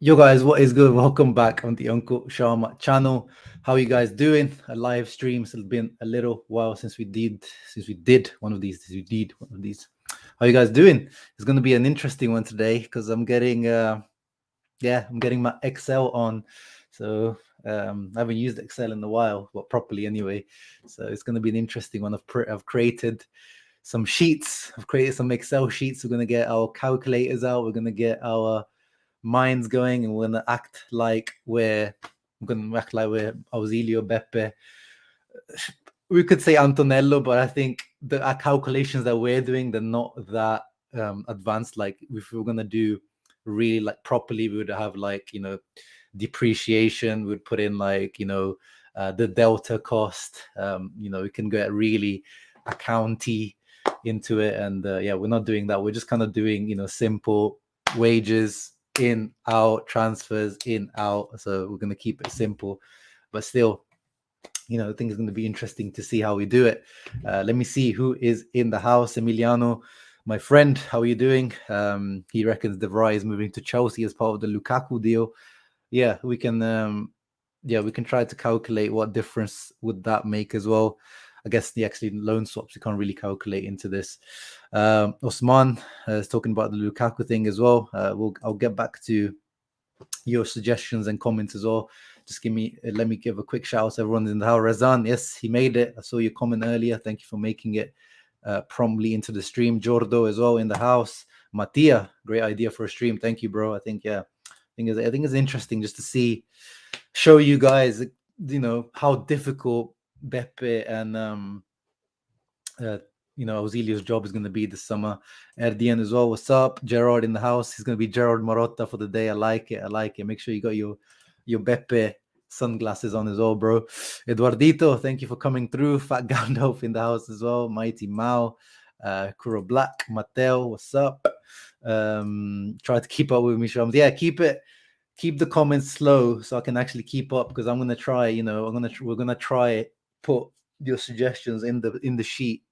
Yo guys, what is good? Welcome back on the Uncle Sharma channel. How you guys doing? A live stream. It's been a little while since we did one of these. How you guys doing? It's gonna be an interesting one today because I'm getting I'm getting my Excel on. So I haven't used Excel in a while, but properly anyway. So it's gonna be an interesting one. I've created some sheets. I've created some Excel sheets. We're gonna get our calculators out. We're gonna get our minds going, and we're gonna act like we're Ausilio, Beppe. We could say Antonello, but I think the calculations that we're doing, they're not that advanced. Like if we were gonna do really like properly, we would have like depreciation. We'd put in like the delta cost. We can get really accounty into it, and we're not doing that. We're just kind of doing simple wages, in, out, transfers, in, out. So we're going to keep it simple, but still, I think it's going to be interesting to see how we do it. Let me see who is in the house. Emiliano, my friend, how are you doing? He reckons De Vrij is moving to Chelsea as part of the Lukaku deal. Yeah, we can try to calculate what difference would that make as well. I guess the actually loan swaps you can't really calculate into this. Osman is talking about the Lukaku thing as well. I'll get back to your suggestions and comments as well. Just let me give a quick shout out to everyone in the house. Razan, yes, he made it. I saw your comment earlier. Thank you for making it promptly into the stream. Jordo as well in the house. Mattia, great idea for a stream. Thank you, bro. I think it's interesting just to show you guys, how difficult Beppe and Ausilio's job is going to be this summer. Erdian as well. What's up? Gerard in the house. He's going to be Gerard Marotta for the day. I like it. Make sure you got your Beppe sunglasses on as well, bro. Eduardito, thank you for coming through. Fat Gandalf in the house as well. Mighty Mao. Kuro Black. Mateo, what's up? Try to keep up with me, Shams. Yeah, keep the comments slow so I can actually keep up, because I'm gonna try. We're gonna try put your suggestions in the sheet.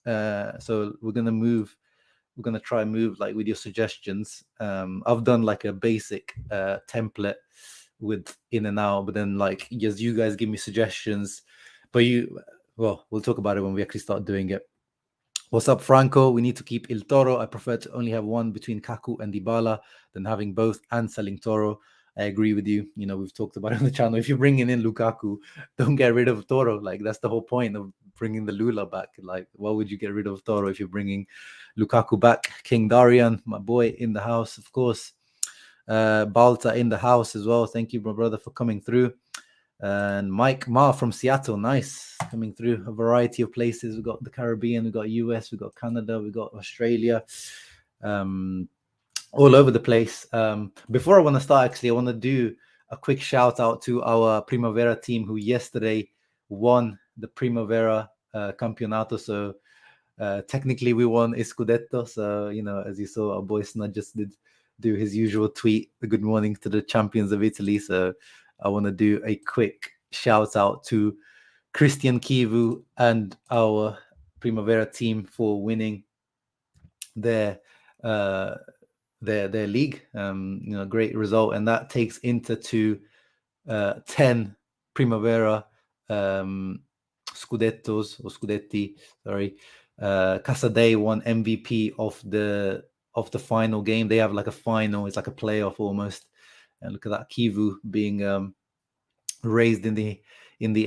So we're gonna try move like with your suggestions. I've done like a basic template with in and out, but then like just you guys give me suggestions. But we'll talk about it when we actually start doing it. What's up, Franco? We need to keep Il Toro. I prefer to only have one between Kaku and Dybala than having both and selling Toro. I agree with you. We've talked about it on the channel. If you're bringing in Lukaku, don't get rid of Toro. Like, that's the whole point of bringing the Lula back. Like, why would you get rid of Toro if you're bringing Lukaku back? King Darian, my boy, in the house, of course. Balta in the house as well. Thank you, my brother, for coming through. And Mike Ma from Seattle, nice, coming through a variety of places. We've got the Caribbean, we've got US, we've got Canada, we've got Australia, all over the place. Before I want to start, actually, I want to do a quick shout out to our Primavera team, who yesterday won the Primavera Campeonato. So technically we won Scudetto. So, as you saw, our boy Snud just did do his usual tweet, the good morning to the champions of Italy. So I want to do a quick shout out to Christian Kivu and our Primavera team for winning their league. Great result, and that takes into 10 Primavera Scudettos or Scudetti. Sorry, Casadei won MVP of the final game. They have like a final; it's like a playoff almost. And look at that, Kivu being raised in the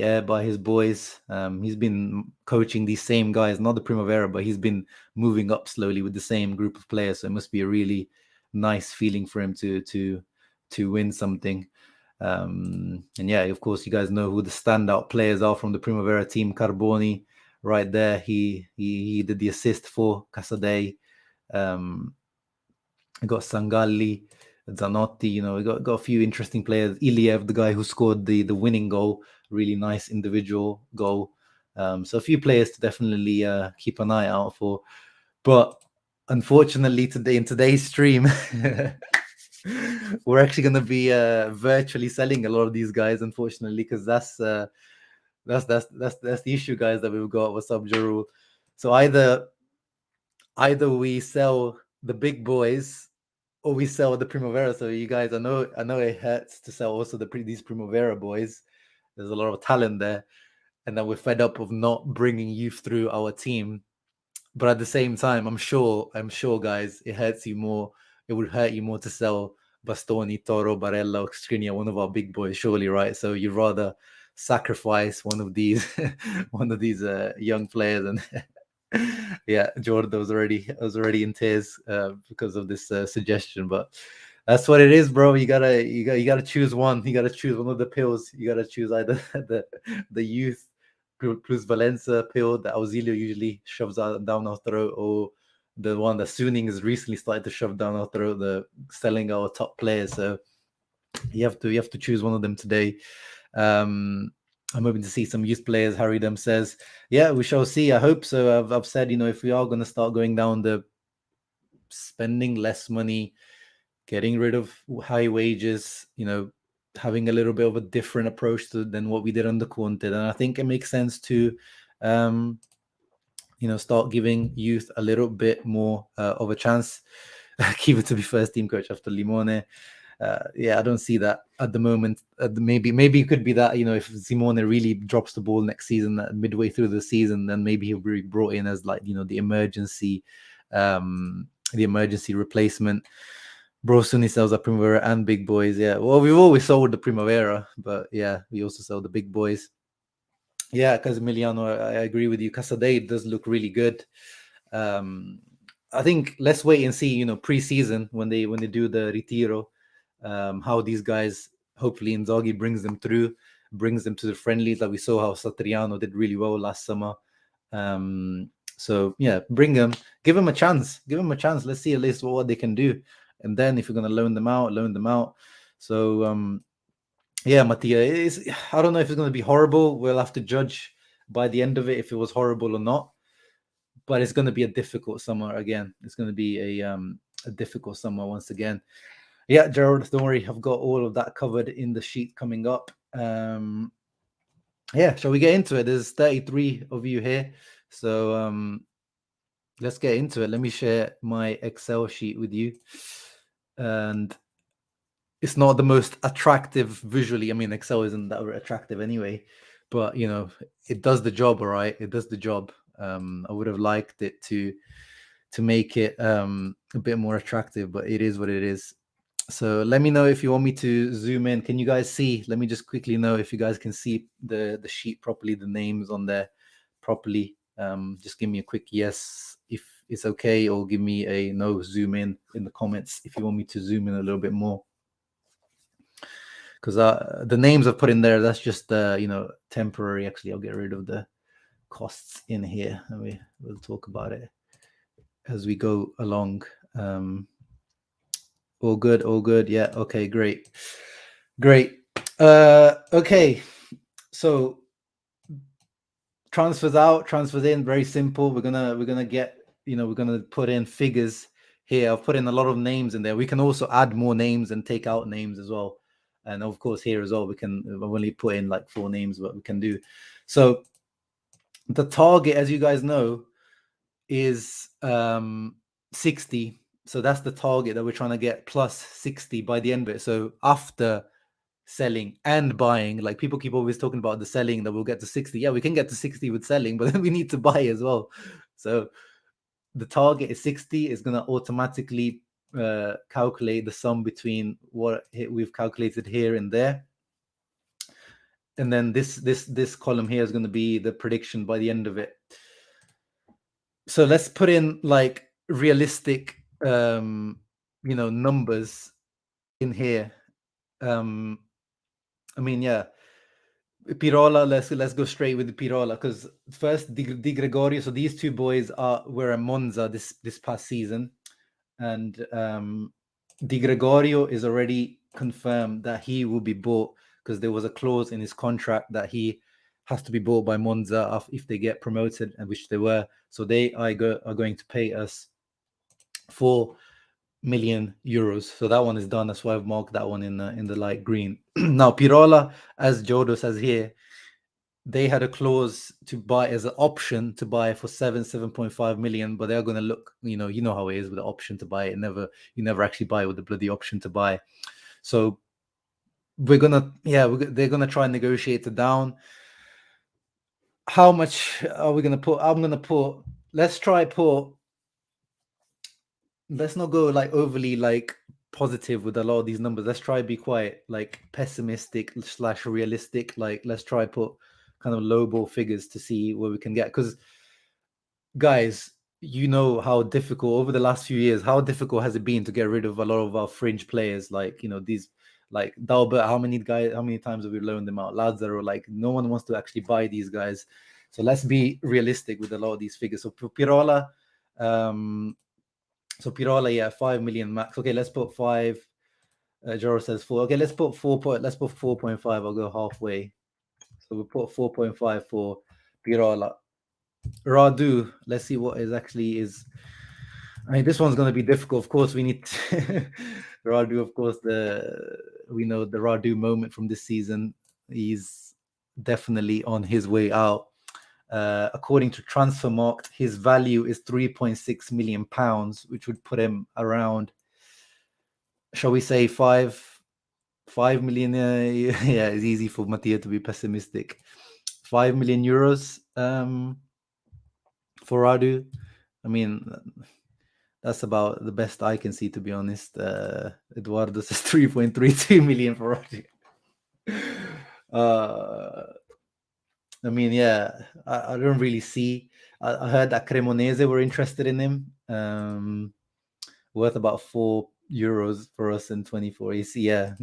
air by his boys. He's been coaching these same guys, not the Primavera, but he's been moving up slowly with the same group of players. So it must be a really nice feeling for him to win something. And yeah, of course, you guys know who the standout players are from the Primavera team. Carboni, right there. He did the assist for Casadei. Got Sangalli, Zanotti, we got a few interesting players. Iliev, the guy who scored the winning goal, really nice individual goal. So a few players to definitely keep an eye out for. But unfortunately, today in today's stream, we're actually going to be virtually selling a lot of these guys, unfortunately, because that's the issue, guys, that we've got. What's up, Jarul? So either we sell the big boys we sell the Primavera. So you guys, I know it hurts to sell also these Primavera boys. There's a lot of talent there, and then we're fed up of not bringing youth through our team. But at the same time, I'm sure, guys, it hurts you more. It would hurt you more to sell Bastoni, Toro, Barella, Skriniar, one of our big boys, surely, right? So you'd rather sacrifice one of these, young players, and yeah, Jordan was already in tears because of this suggestion, but that's what it is, bro. You gotta choose one. You gotta choose one of the pills. You gotta choose either the youth plus Valencia pill that Ausilio usually shoves down our throat, or the one that Suning has recently started to shove down our throat, the selling our top players. So you have to choose one of them today. I'm hoping to see some youth players. Harry Dem says, yeah, we shall see. I hope so. I've said, if we are going to start going down the spending less money, getting rid of high wages, having a little bit of a different approach than what we did under Conte, and I think it makes sense to start giving youth a little bit more of a chance. Keep it to be first team coach after Limone. Yeah, I don't see that at the moment. Maybe it could be that, if Simone really drops the ball next season, midway through the season, then maybe he'll be brought in as like, the emergency replacement. Bro, Sunny sells a Primavera and big boys. Yeah, well, we've always sold the Primavera, but yeah, we also sell the big boys. Yeah, because Emiliano, I agree with you. Casadei does look really good. I think let's wait and see, pre-season when they do the Retiro, how these guys, hopefully Inzaghi brings them through, brings them to the friendlies. Like we saw how Satriano did really well last summer. So yeah, bring them, give them a chance. Let's see at least what they can do. And then if you're going to loan them out. So yeah, Mattia, I don't know if it's going to be horrible. We'll have to judge by the end of it if it was horrible or not. But it's going to be a difficult summer again. It's going to be a difficult summer once again. Yeah, Gerald, don't worry. I've got all of that covered in the sheet coming up. Yeah, shall we get into it? There's 33 of you here. So let's get into it. Let me share my Excel sheet with you. And it's not the most attractive visually. I mean, Excel isn't that attractive anyway, but it does the job. All right, it does the job. I would have liked it to make it a bit more attractive, but it is what it is. So let me know if you want me to zoom in. Can you guys see? Let me just quickly know if you guys can see the sheet properly, the names on there properly. Just give me a quick yes if it's okay, or give me a no, zoom in the comments if you want me to zoom in a little bit more. Because the names I've put in there, that's just temporary. Actually, I'll get rid of the costs in here, and we'll talk about it as we go along. All good. Yeah. Okay. Great. Okay. So transfers out, transfers in. Very simple. We're gonna get. We're gonna put in figures here. I've put in a lot of names in there. We can also add more names and take out names as well. And of course, here as well, we can only put in like 4 names, what we can do. So the target, as you guys know, is 60. So that's the target that we're trying to get, plus 60 by the end of it. So after selling and buying, like people keep always talking about the selling, that we'll get to 60. Yeah, we can get to 60 with selling, but then we need to buy as well. So the target is 60. Is going to automatically calculate the sum between what we've calculated here and there. And then this column here is going to be the prediction by the end of it. So let's put in like realistic numbers in here. I mean, yeah, Pirola, let's go straight with the Pirola, because first Di Gregorio. So these two boys were at Monza this past season, and Di Gregorio is already confirmed that he will be bought, because there was a clause in his contract that he has to be bought by Monza if they get promoted, and which they were. So they are going to pay us 4 million euros. So that one is done. That's why I've marked that one in the light green. Now Pirola, as Jodo says here, they had a clause to buy as an option to buy for 7.5 million, but they're going to look, you know how it is with the option to buy. You never actually buy with the bloody option to buy. So they're gonna try and negotiate it down. How much are we gonna put? I'm gonna put. Let's not go like overly like positive with a lot of these numbers. Let's try be quite like pessimistic / realistic. Like let's try put kind of lowball figures to see where we can get. Because guys, you know how difficult over the last few years, how difficult has it been to get rid of a lot of our fringe players? Like, these like Dalbert, how many times have we loaned them out? Lazaro, like no one wants to actually buy these guys. So let's be realistic with a lot of these figures. So Pirola, yeah, 5 million max. Okay, let's put 5. Joro says 4. Okay, let's put 4. Let's put 4.5. I'll go halfway. So we put 4.5 for Pirola. Radu, let's see what is. I mean, this one's going to be difficult. Of course, we need Radu. Of course, we know the Radu moment from this season. He's definitely on his way out. According to Transfermarkt, his value is 3.6 million pounds, which would put him around, shall we say, 5 million? Yeah, it's easy for Mattia to be pessimistic. 5 million euros for Radu. I mean, that's about the best I can see, to be honest. Eduardo says 3.32 million for Radu. I mean, yeah, I don't really see. I heard that Cremonese were interested in him, worth about €4 for us in 24 AC. Yeah,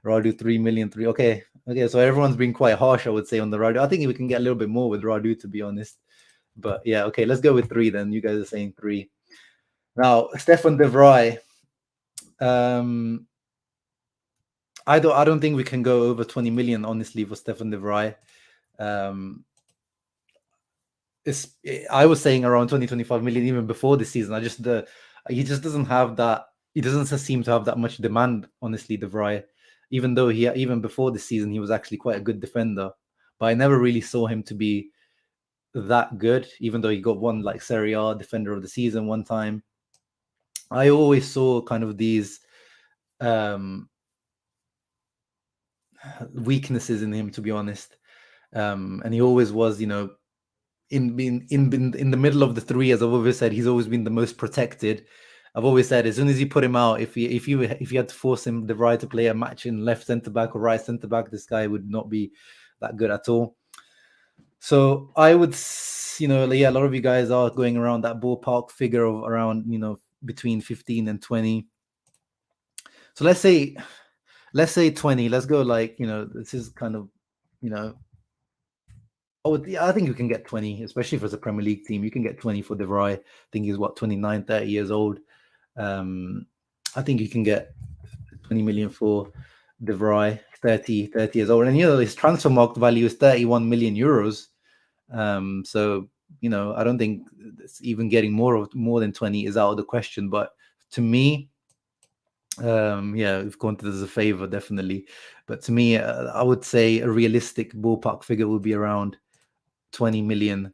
Radu 3 million. Okay. So everyone's been quite harsh, I would say, on the Radu. I think we can get a little bit more with Radu, to be honest. But yeah, okay, let's go with 3 then. You guys are saying 3. Now, Stefan de Vrij. I don't think we can go over 20 million, honestly, for Stefan de Vrij. I was saying around 20-25 million even before the season. He just doesn't have that. He doesn't seem to have that much demand, honestly, de Vrij. Even though even before the season he was actually quite a good defender, but I never really saw him to be that good. Even though he got one like Serie A defender of the season one time, I always saw kind of these weaknesses in him, to be honest. And he always was, in the middle of the 3, as I've always said, he's always been the most protected. I've always said, as soon as you put him out, if you had to force him the right to play a match in left centre back or right centre back, this guy would not be that good at all. So I would, a lot of you guys are going around that ballpark figure of around, between 15 and 20. So let's say 20. Let's go like, this is kind of, I think you can get 20, especially if it's a Premier League team. You can get 20 for de Vrij. I think he's 29, 30 years old. I think you can get 20 million for de Vrij, 30 years old. And, his transfer market value is 31 million euros. So, I don't think even getting more than 20 is out of the question. But to me, we've counted as a favor, definitely. But to me, I would say a realistic ballpark figure would be around 20 million.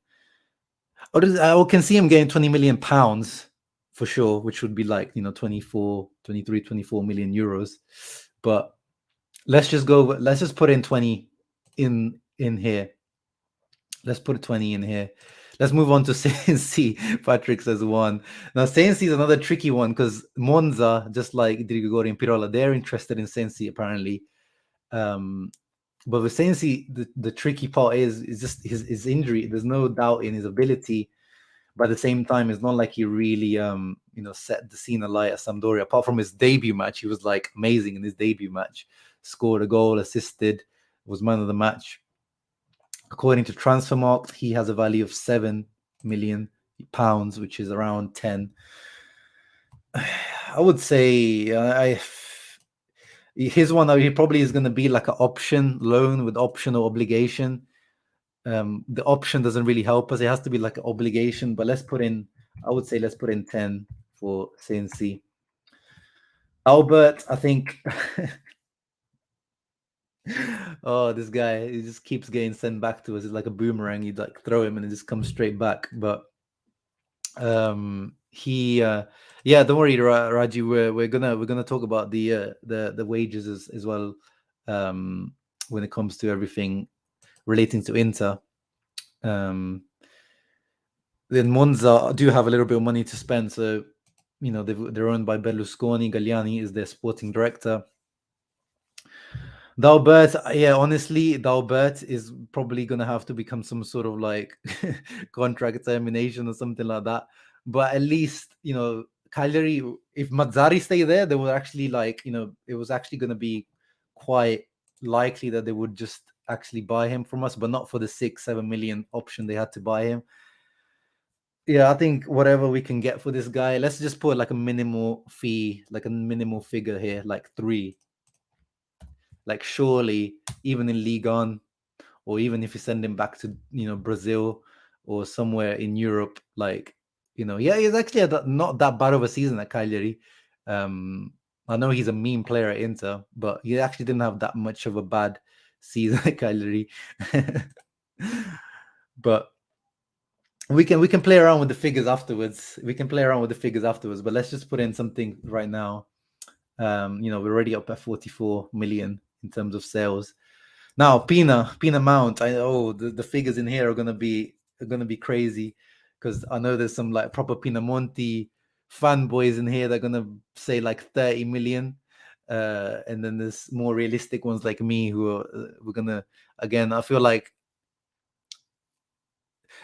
I can see him getting 20 million pounds for sure, which would be like 24 million euros. But let's just put in 20 in here. Let's put 20 in here. Let's move on to CNC. Patrick says 1. Now, CNC is another tricky one because Monza, just like Di Gregorio and Pirola, they're interested in CNC apparently. But with Sensi, the tricky part is just his injury. There's no doubt in his ability, but at the same time, it's not like he really set the scene alight at Sampdoria. Apart from his debut match, he was like amazing in his debut match. Scored a goal, assisted, was man of the match. According to Transfermarkt, he has a value of 7 million pounds, which is around 10. I would say his one, he probably is going to be like an option loan with optional obligation. The option doesn't really help us. It has to be like an obligation, but let's put in 10 for CNC. Albert, I think Oh, this guy, he just keeps getting sent back to us. It's like a boomerang. You'd like throw him and it just comes straight back. But he yeah, don't worry, Raji, we're gonna talk about the wages as well, when it comes to everything relating to Inter. Then Monza do have a little bit of money to spend, so you know they're owned by Berlusconi. Galliani is their sporting director. Dalbert, yeah, honestly, Dalbert is probably gonna have to become some sort of like contract termination or something like that. But at least, you know, Cagliari, if Mazzari stay there, they were actually like, you know, it was actually gonna be quite likely that they would just actually buy him from us, but not for the 6-7 million option they had to buy him. Yeah, I think whatever we can get for this guy, let's just put like a minimal fee, like a minimal figure here, like 3. Like surely, even in Ligue 1, or even if you send him back to, you know, Brazil or somewhere in Europe, like, you know, yeah, he's actually not that bad of a season at Cagliari. I know he's a mean player at Inter, but he actually didn't have that much of a bad season at Cagliari. But we can play around with the figures afterwards. But let's just put in something right now. You know, we're already up at 44 million in terms of sales. Now, Pina Mount. I know the figures in here are gonna be crazy, because I know there's some like proper Pinamonti fanboys in here that are gonna say like 30 million. And then there's more realistic ones like me who are we're gonna, again, I feel like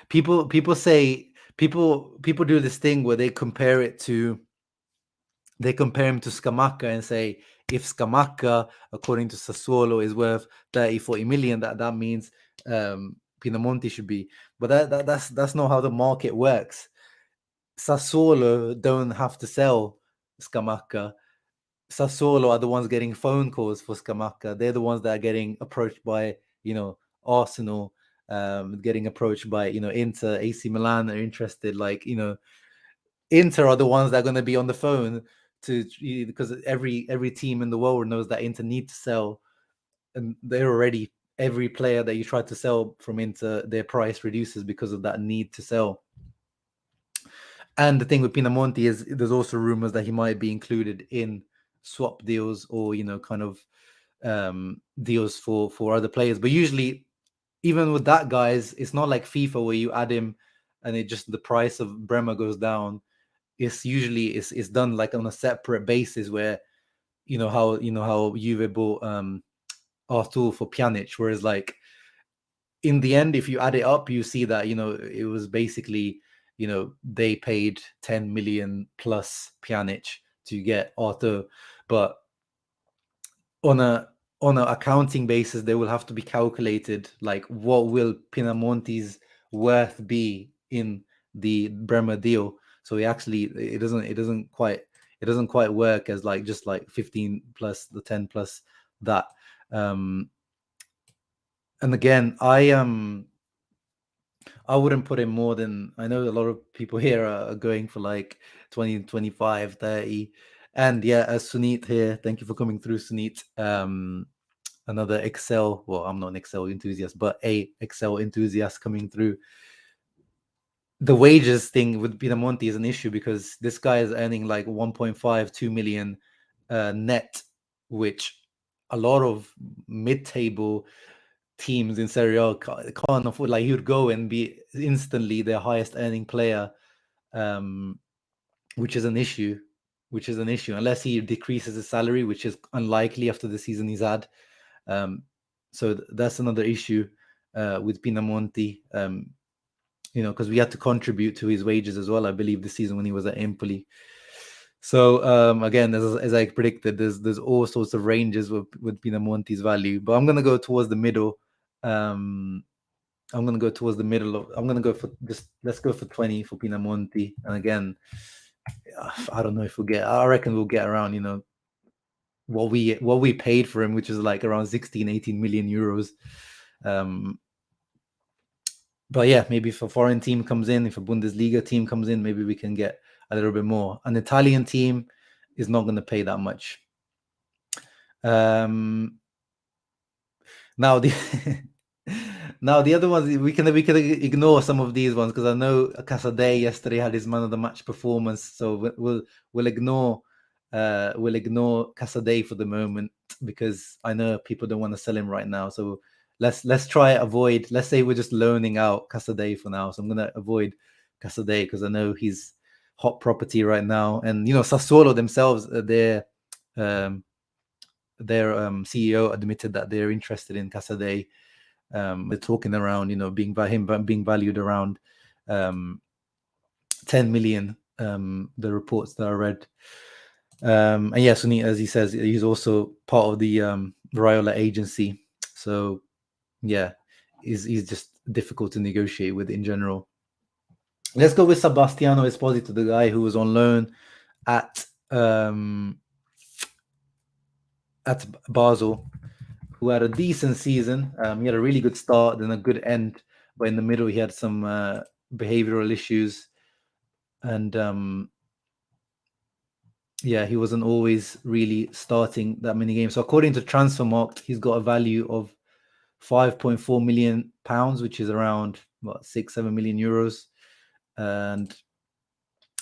people say people do this thing where they compare him to Scamacca and say, if Scamacca, according to Sassuolo, is worth 30-40 million, that means Pinamonti should be. But that's not how the market works. Sassuolo don't have to sell Scamacca. Sassuolo are the ones getting phone calls for Scamacca. They're the ones that are getting approached by, you know, Arsenal, getting approached by, you know, Inter, AC Milan are interested. Like, you know, Inter are the ones that are going to be on the phone to, because every team in the world knows that Inter need to sell, and they're already, every player that you try to sell from Inter, their price reduces because of that need to sell. And the thing with Pinamonti is there's also rumors that he might be included in swap deals, or, you know, kind of deals for other players. But usually, even with that, guys, it's not like FIFA where you add him and it just, the price of Bremer goes down. It's usually it's done like on a separate basis, where you know how Juve bought Artur for Pjanic, whereas like in the end, if you add it up, you see that, you know, it was basically, you know, they paid 10 million plus Pjanic to get Artur. But on a accounting basis, they will have to be calculated, like what will Pinamonti's worth be in the Bremer deal. So it doesn't quite work as like just like 15 plus the 10 plus that. And again, I wouldn't put in more than, I know a lot of people here are going for like 20, 25, 30. And yeah, as Sunit here, thank you for coming through, Sunit. Another Excel, well, I'm not an Excel enthusiast, but a Excel enthusiast coming through. The wages thing with Pinamonti is an issue because this guy is earning like 1.5, 2 million net, which a lot of mid-table teams in Serie A can't afford. Like, he would go and be instantly their highest earning player, which is an issue. Unless he decreases his salary, which is unlikely after the season he's had. So that's another issue with Pinamonti. You know, because we had to contribute to his wages as well, I believe, this season when he was at Empoli. So again, as I predicted, there's all sorts of ranges with Pinamonti's value, but I'm gonna go towards the middle. I'm gonna go for just, let's go for 20 for Pinamonti. And again, I don't know if I reckon we'll get around, you know, what we paid for him, which is like around 16, 18 million euros. But yeah, maybe if a foreign team comes in, if a Bundesliga team comes in, maybe we can get a little bit more. An Italian team is not going to pay that much. Now the now the other ones we can ignore some of these ones because I know Casadei yesterday had his man of the match performance, so we'll ignore Casadei for the moment because I know people don't want to sell him right now. So let's try avoid. Let's say we're just loaning out Casadei for now. So I'm gonna avoid Casadei because I know he's hot property right now, and Sassuolo themselves, their CEO admitted that they're interested in Casadei. They're talking around, being valued around 10 million. The reports that I read, and yeah, Sunit, as he says, he's also part of the Raiola agency. So yeah, he's just difficult to negotiate with in general. Let's go with Sebastiano Esposito, the guy who was on loan at Basel, who had a decent season. He had a really good start, then a good end, but in the middle he had some behavioral issues, and yeah, he wasn't always really starting that many games. So according to Transfermarkt, he's got a value of £5.4 million, which is around 6-7 million euros. And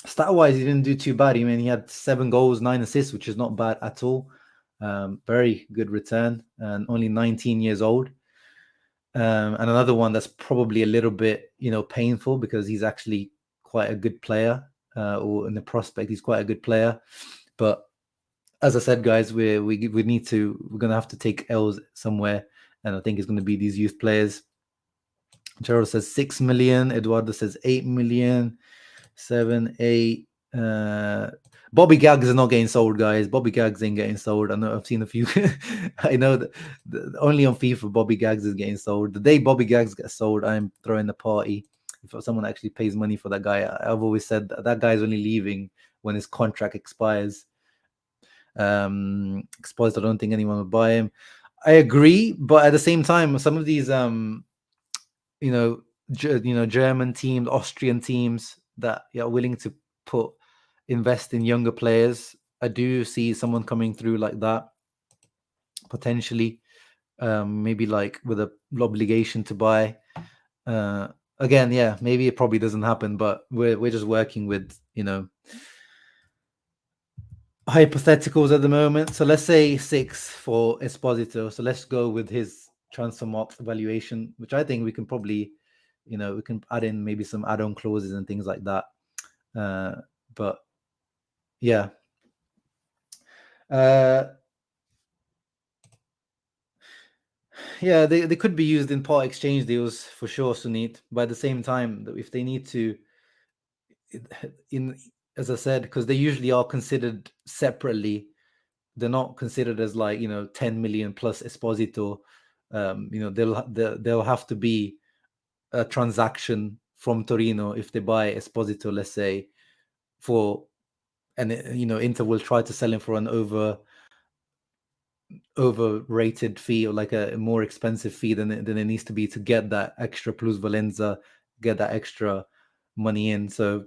stat-wise, he didn't do too bad. I mean, he had 7 goals, 9 assists, which is not bad at all. Very good return, and only 19 years old. And another one that's probably a little bit, painful because he's actually quite a good player, or in the prospect, he's quite a good player. But as I said, guys, we're gonna have to take L's somewhere, and I think it's gonna be these youth players. Gerald says 6 million. Eduardo says 8 million. 7, 8. Bobby Gags is not getting sold, guys. Bobby Gags ain't getting sold. I know I've seen a few. I know that only on FIFA Bobby Gags is getting sold. The day Bobby Gags gets sold, I'm throwing a party. If someone actually pays money for that guy, I've always said that guy's only leaving when his contract expires. I don't think anyone would buy him. I agree, but at the same time, some of these German teams, Austrian teams that are willing to invest in younger players. I do see someone coming through like that potentially, maybe like with an obligation to buy. Again, yeah, maybe it probably doesn't happen, but we're just working with hypotheticals at the moment. So let's say 6 for Esposito. So let's go with his Transfermarkt evaluation, which I think we can probably, we can add in maybe some add-on clauses and things like that. But yeah. Yeah, they could be used in part exchange deals for sure, Sunit. But at the same time, if they need to, as I said, because they usually are considered separately, they're not considered as 10 million plus Esposito. They'll have to be a transaction from Torino if they buy Esposito, let's say, and Inter will try to sell him for an overrated fee or like a more expensive fee than it needs to be to get that extra plusvalenza, get that extra money in. So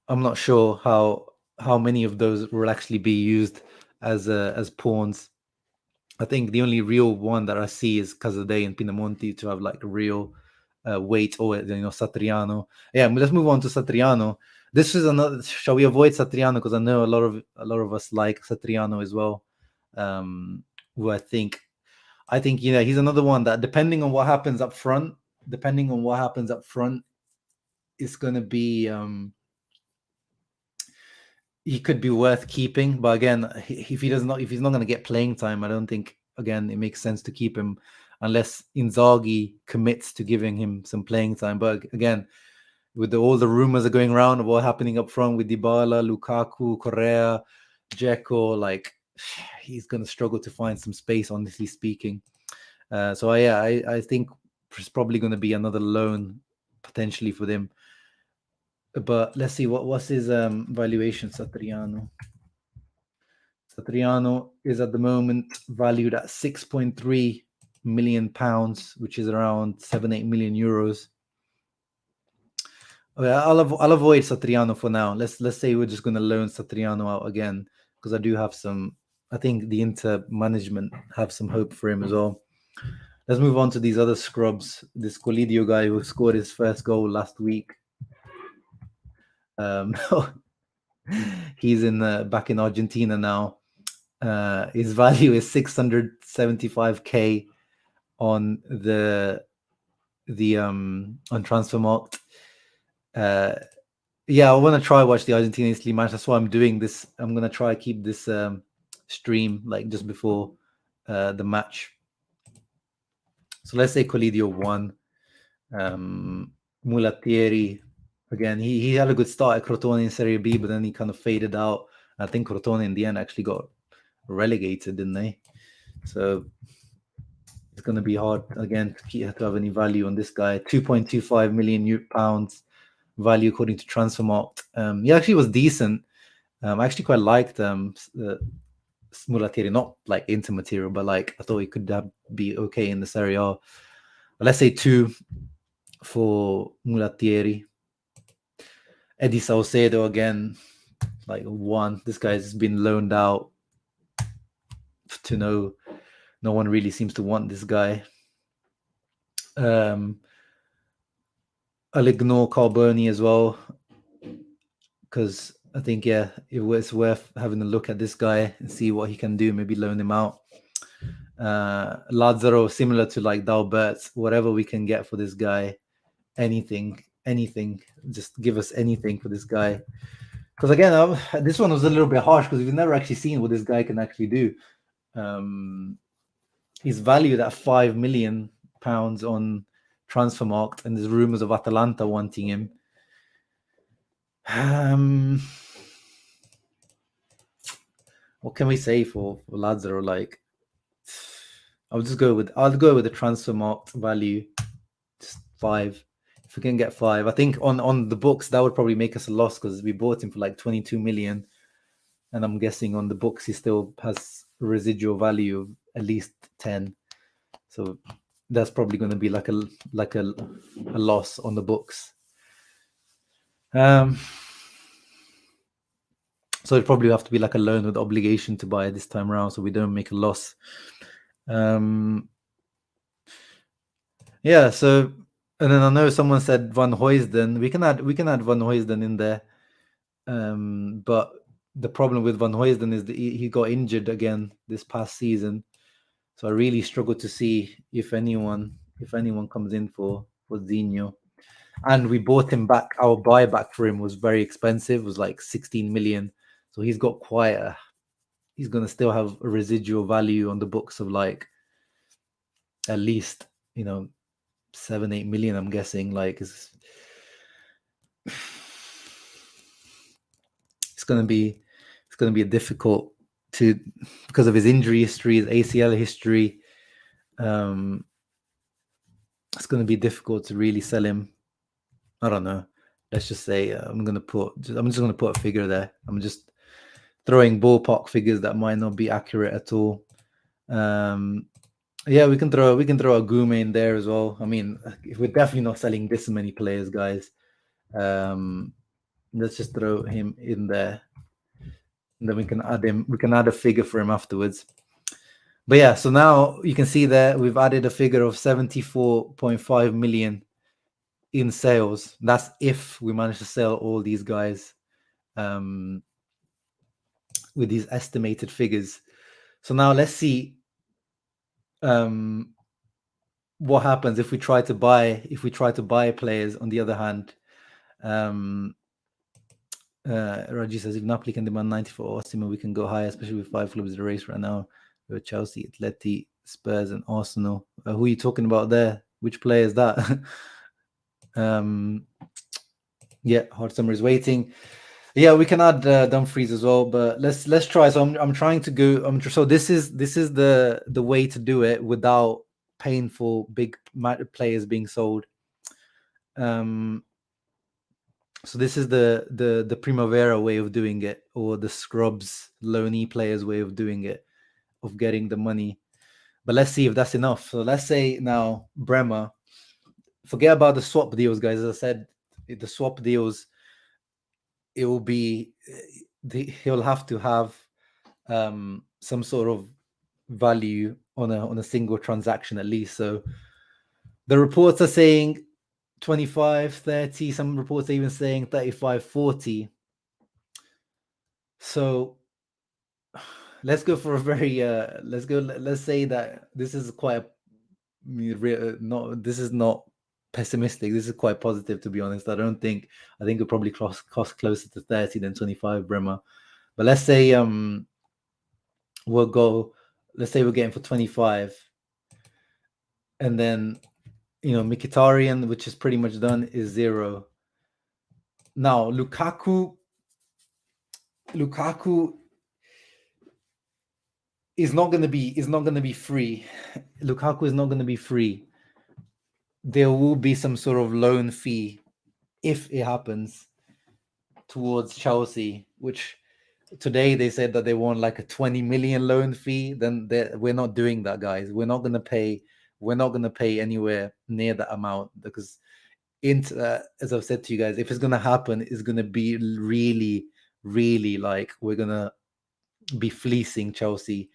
I'm not sure how many of those will actually be used as pawns. I think the only real one that I see is Casadei and Pinamonti to have like a real weight, or Satriano. Yeah, let's move on to Satriano. This is another. Shall we avoid Satriano because I know a lot of us like Satriano as well. Who I think he's another one that depending on what happens up front, it's gonna be he could be worth keeping. But again, if he's not going to get playing time, I don't think again it makes sense to keep him unless Inzaghi commits to giving him some playing time. But again, with all the rumors are going around of what happening up front with Dybala, Lukaku, Correa, Dzeko, he's going to struggle to find some space, honestly speaking. So I think it's probably going to be another loan potentially for them. But let's see what's his valuation, Satriano. Satriano is at the moment valued at 6.3 million pounds, which is around 7-8 million euros. Okay, I'll avoid Satriano for now. Let's say we're just going to loan Satriano out again because I do have some I think the Inter management have some hope for him as well. Let's move on to these other scrubs. This Colidio guy who scored his first goal last week. He's back in Argentina now. His value is 675k on on Transfermarkt. Yeah, I want to try watch the Argentina Italy match. That's why I'm doing this. I'm gonna try keep this stream like just before the match. So let's say Colidio won. Mulattieri, again, he had a good start at Crotone in Serie B, but then he kind of faded out. I think Crotone in the end actually got relegated, didn't they? So it's going to be hard again to have any value on this guy. 2.25 million pounds value according to Transfermarkt. He actually was decent. I actually quite liked Mulattieri, not like Inter material, but like I thought he could be okay in the Serie A. But let's say 2 for Mulattieri. Eddie Saucedo again, like 1. This guy's been loaned out to no one really seems to want this guy. I'll ignore Carboni as well because I think it's worth having a look at this guy and see what he can do. Maybe loan him out. Lazzaro, similar to like Dalbert, whatever we can get for this guy, anything, just give us anything for this guy. Because again, this one was a little bit harsh because we've never actually seen what this guy can actually do. He's valued at £5 million on Transfermarkt, and there's rumors of Atalanta wanting him. What can we say for Lazzaro? Like, I'll go with the Transfermarkt value, just 5. If we can get 5, I think on the books that would probably make us a loss because we bought him for like 22 million, and I'm guessing on the books he still has a residual value of at least 10. So that's probably going to be like a loss on the books. So it'd probably have to be like a loan with obligation to buy this time around, so we don't make a loss. Yeah. So, and then I know someone said Van Huysden. We can add Van Huysden in there. But the problem with Van Huysden is that he got injured again this past season. So I really struggle to see if anyone comes in for Zinho. And we bought him back. Our buyback for him was very expensive. It was like 16 million. So he's got he's going to still have a residual value on the books of like at least, 7-8 million, I'm guessing. Like it's going to be a difficult because of his injury history, his ACL history. It's going to be difficult to really sell him. I don't know. Let's just say I'm just going to put a figure there. I'm just throwing ballpark figures that might not be accurate at all. Yeah, we can throw a Gume in there as well. I mean, we're definitely not selling this many players, guys. Let's just throw him in there, and then we can add him. We can add a figure for him afterwards. But yeah, so now you can see there we've added a figure of 74.5 million in sales. That's if we manage to sell all these guys with these estimated figures. So now let's see what happens if we try to buy players. On the other hand, Raji says if Napoli can demand 90 for Osimhen, we can go higher, especially with 5 clubs in the race right now. Chelsea, Atleti, Spurs, and Arsenal. Who are you talking about there? Which player is that? Yeah, Hard Summer is waiting. Yeah, we can add Dumfries as well, but let's try. So I'm trying to go. So this is the way to do it without painful big players being sold. So this is the Primavera way of doing it, or the Scrubs loanee players way of doing it, of getting the money. But let's see if that's enough. So let's say now Bremer. Forget about the swap deals, guys. As I said, the swap deals, it will be he'll have to have some sort of value on a single transaction at least. So the reports are saying 25, 30. Some reports are even saying 35, 40. So let's go for a very let's say that this is quite this is not pessimistic. This is quite positive, to be honest. I think it'll probably cost closer to 30 than 25, Bremer. But let's say let's say we're getting for 25, and then Mkhitaryan, which is pretty much done, is 0. Now Lukaku is not going to be free. Lukaku is not going to be free. There will be some sort of loan fee if it happens towards Chelsea, which today they said that they want like a 20 million loan fee. Then we're not doing that, guys. We're not going to pay anywhere near that amount, because as I've said to you guys, if it's going to happen, it's going to be really, really like we're going to be fleecing Chelsea.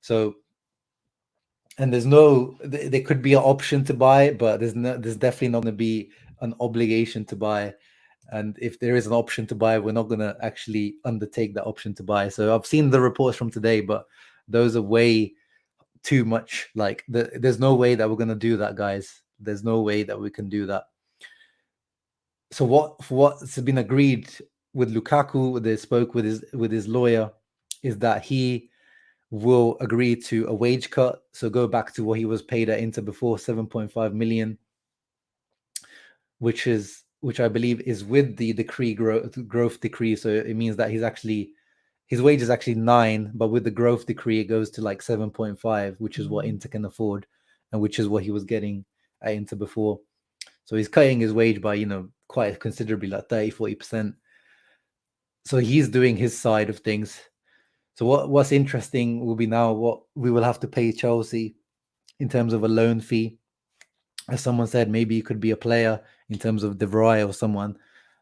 So, and there could be an option to buy, but there's definitely not going to be an obligation to buy. And if there is an option to buy, we're not going to actually undertake that option to buy. So I've seen the reports from today, but those are way too much. Like there's no way that we're going to do that, guys. There's no way that we can do that. So what's been agreed with Lukaku, they spoke with his lawyer, is that he will agree to a wage cut. So go back to what he was paid at Inter before, 7.5 million, which I believe is with the growth decree. So it means that his wage is actually 9, but with the growth decree, it goes to like 7.5, which is what Inter can afford, and which is what he was getting at Inter before. So he's cutting his wage by, quite considerably, like 30, 40%. So he's doing his side of things. So what's interesting will be now what we will have to pay Chelsea in terms of a loan fee. As someone said, maybe it could be a player in terms of De Vrij or someone.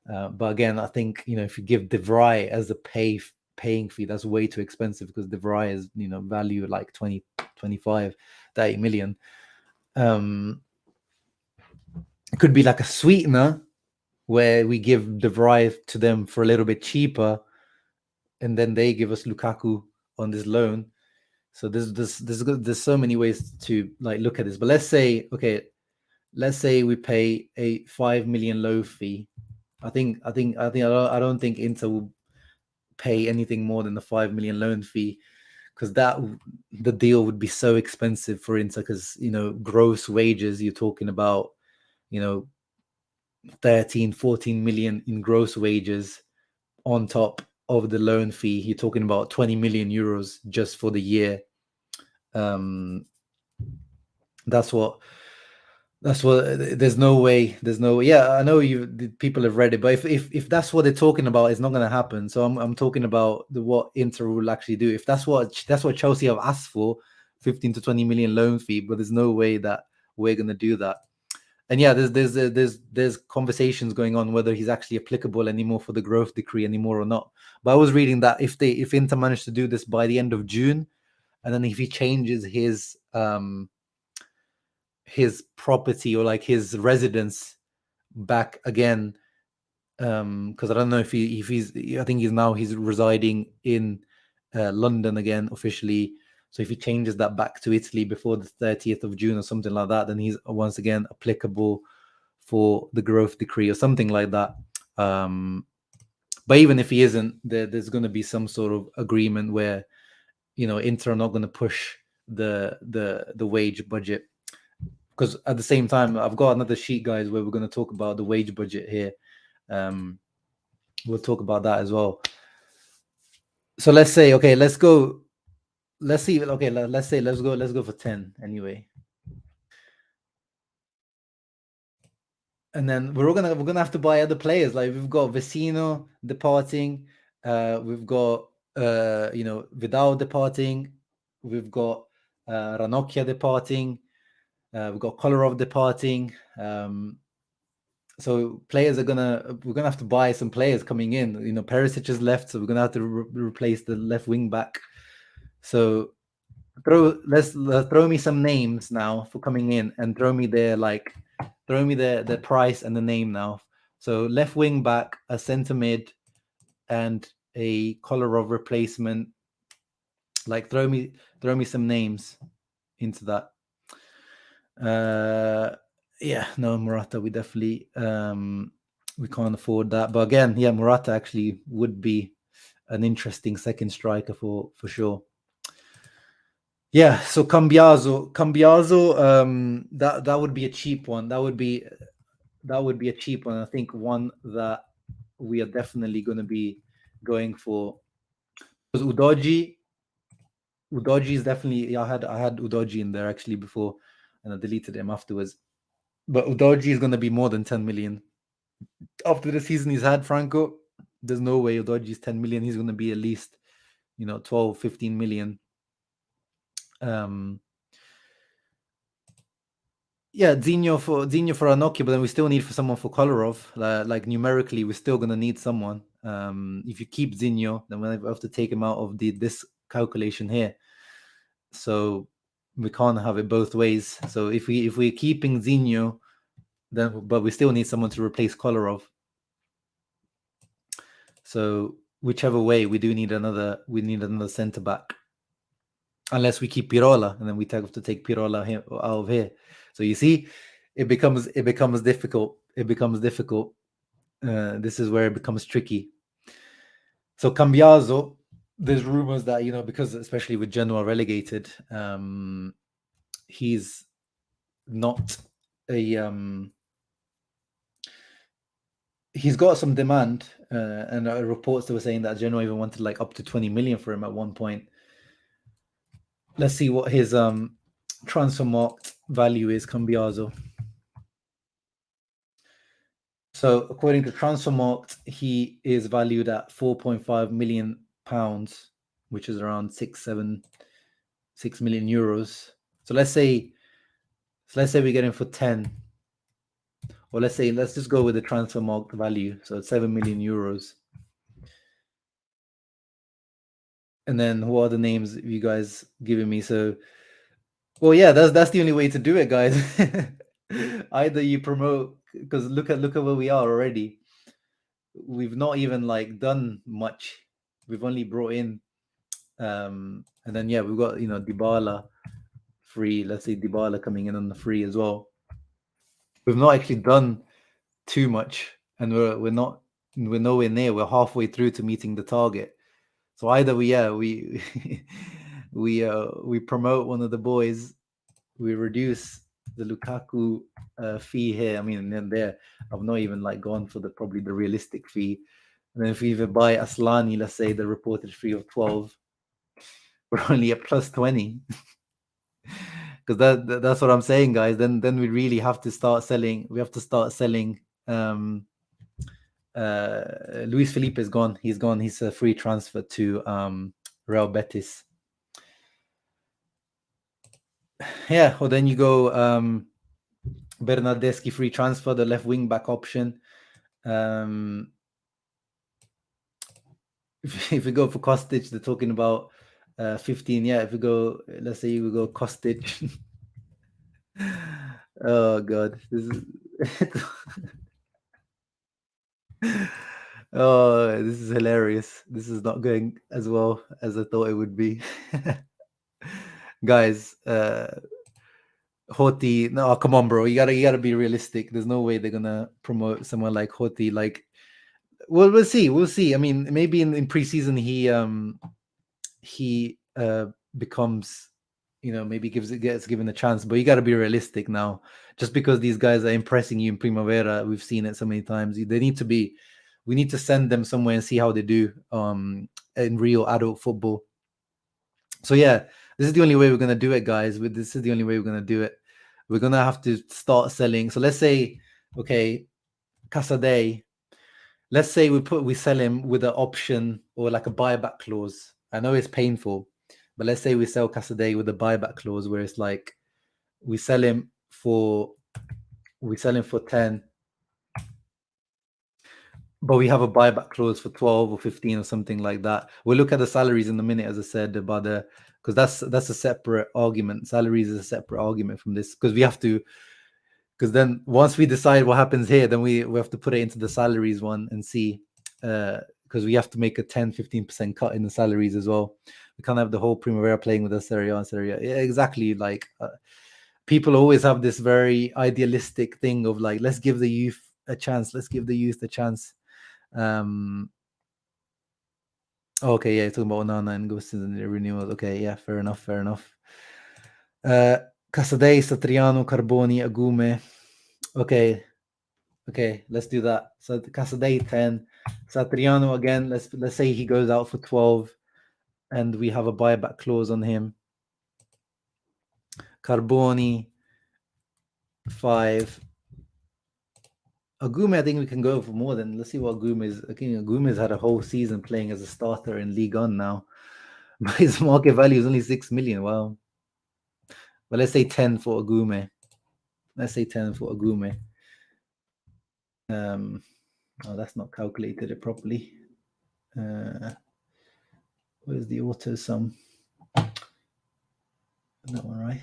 But again, I think, if you give De Vrij as a paying fee, that's way too expensive, because De Vrij is, value like 20, 25, 30 million. It could be like a sweetener where we give De Vrij to them for a little bit cheaper, and then they give us Lukaku on this loan. So there's so many ways to like look at this. But let's say we pay a 5 million loan fee. I don't think Inter will pay anything more than the 5 million loan fee, because the deal would be so expensive for Inter, because gross wages, you're talking about 13, 14 million in gross wages on top of the loan fee. You're talking about 20 million euros just for the year. That's what there's no way. Yeah, I know people have read it, but if that's what they're talking about, it's not going to happen. So I'm talking about what Inter will actually do. If that's what Chelsea have asked for, 15 to 20 million loan fee, but there's no way that we're going to do that. And yeah, there's conversations going on whether he's actually applicable anymore for the growth decree anymore or not. But I was reading that if Inter managed to do this by the end of June, and then if he changes his property or like his residence back again, because I don't know if he's I think he's residing in London again officially. So if he changes that back to Italy before the 30th of June or something like that, then he's once again applicable for the growth decree or something like that. But even if he isn't, there's going to be some sort of agreement where Inter are not going to push the wage budget. Because at the same time, I've got another sheet, guys, where we're going to talk about the wage budget here. We'll talk about that as well. So let's say, okay, let's go. Let's see. Okay, let's go for 10 anyway. And then we're gonna have to buy other players. Like we've got Vecino departing, we've got Vidal departing, we've got Ranocchia departing, we've got Kolarov departing. So we're gonna have to buy some players coming in. Perisic has left, so we're gonna have to replace the left wing back. So let's throw me some names now for coming in, and throw me the price and the name now. So left wing back, a centre mid, and a Kolarov replacement. Like throw me some names into that. Yeah, no, Morata, we definitely we can't afford that. But again, yeah, Morata actually would be an interesting second striker for sure. Yeah, so Cambiaso, that would be a cheap one. That would be a cheap one. I think one that we are definitely going to be going for. Because Udoji is definitely. Yeah, I had Udoji in there actually before, and I deleted him afterwards. But Udoji is going to be more than 10 million after the season he's had. Franco, there's no way Udoji is 10 million. He's going to be at least 12, 15 million. Yeah, Zinho for Anoki, but then we still need for someone for Kolarov. Like numerically, we're still gonna need someone. If you keep Zinho, then we have to take him out of this calculation here. So we can't have it both ways. So if we're keeping Zinho, then but we still need someone to replace Kolarov. So whichever way, we need another centre back. Unless we keep Pirola, and then we have to take Pirola out of here. So you see, it becomes difficult. This is where it becomes tricky. So Cambiaso, there's rumors that because especially with Genoa relegated, he's not a he's got some demand, and reports that were saying that Genoa even wanted like up to 20 million for him at one point. Let's see what his transfer market value is, Cambiaso. So according to Transfermarkt, he is valued at 4.5 million pounds, which is around 6 million euros. So let's say we get him for 10, or let's just go with the Transfermarkt value. So 7 million euros. And then who are the names you guys giving me? So, well, yeah, that's the only way to do it, guys. Either you promote, because look at where we are already. We've not even like done much. We've only brought in, and then yeah, we've got Dybala free. Let's say Dybala coming in on the free as well. We've not actually done too much, and we're nowhere near. We're halfway through to meeting the target. So either we we promote one of the boys, we reduce the Lukaku fee here. I mean, then there, I've not even like gone for probably the realistic fee. And then if we even buy Aslani, let's say the reported fee of 12, we're only at plus 20. Because that's what I'm saying, guys. Then we really have to start selling. We have to start selling. Luis Felipe is gone. He's gone. He's a free transfer to Real Betis. Yeah, well then you go Bernardeschi free transfer, the left wing back option. If we go for Kostic, they're talking about 15. Yeah, if we go, let's say we go Kostic. Oh god, this is oh, this is hilarious. This is not going as well as I thought it would be. Guys, Hoti, no, come on, bro. You gotta be realistic. There's no way they're gonna promote someone like Hoti. Like, well, we'll see. We'll see. I mean, maybe in preseason he becomes, maybe gets given a chance. But you gotta be realistic now. Just because these guys are impressing you in Primavera, we've seen it so many times. They need to be. We need to send them somewhere and see how they do in real adult football. So yeah, this is the only way we're gonna do it, guys. This is the only way we're gonna do it. We're gonna have to start selling. So let's say, okay, Casadei. Let's say we sell him with an option or like a buyback clause. I know it's painful, but let's say we sell Casadei with a buyback clause where it's like we sell him for 10. but we have a buyback clause for 12 or 15 or something like that. We'll look at the salaries in a minute, as I said, about the, because that's a separate argument. Salaries is a separate argument from this, because we have to, because then once we decide what happens here, then we have to put it into the salaries one and see, because we have to make a 10-15% cut in the salaries as well. We can't have the whole Primavera playing with us Serie A and Serie A. Yeah, exactly. Like people always have this very idealistic thing of like, let's give the youth a chance. Let's give the youth a chance. Okay, yeah, you're talking about Onana and Ghosts and the renewals. Okay, yeah, fair enough. Casadei, Satriano, Carboni, Agume. Okay, let's do that. So Casadei 10, Satriano again. Let's say he goes out for 12, and we have a buyback clause on him. Carboni 5. Agume, I think we can go for more than. Let's see what Agume is. I think Agume has had a whole season playing as a starter in Ligue 1 now. But his market value is only 6 million. Wow. But let's say 10 for Agume. Let's say 10 for Agume. Oh, that's not calculated it properly. Where's the auto sum? That one, right?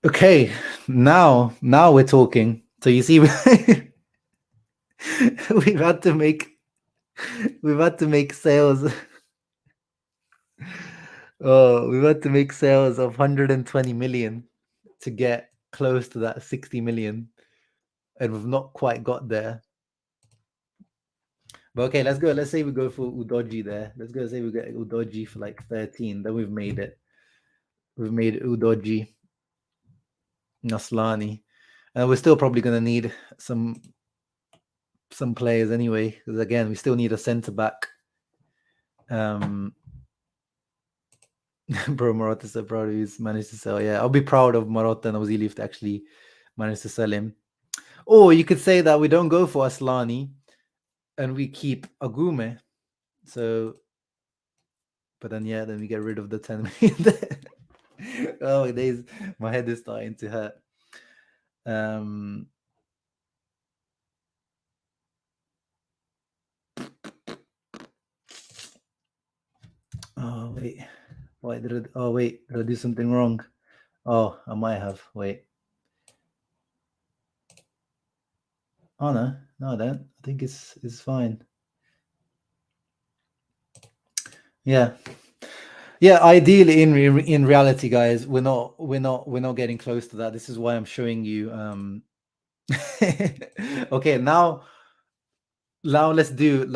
Okay, now we're talking. So you see, we've had to make sales. Oh, we've had to make sales of 120 million to get close to that 60 million, and we've not quite got there. But okay, let's go. Let's say we go for Udoji there. Let's go say we get Udoji for like 13. Then we've made it. We've made Udoji, Naslani, and we're still probably going to need some players anyway, because again, we still need a centre back. Bro, Marotta so proud he's managed to sell. Yeah, I'll be proud of Marotta and Ausilio if they actually managed to sell him. Or you could say that we don't go for Aslani and we keep Agume. So, but then then we get rid of the 10 million. Oh, days, my head is starting to hurt. Oh wait, did I do something wrong? Oh, I might have. Wait. Oh no, I don't. I think it's fine. Yeah. Ideally, in reality, guys, we're not getting close to that. This is why I'm showing you. Okay, now let's do.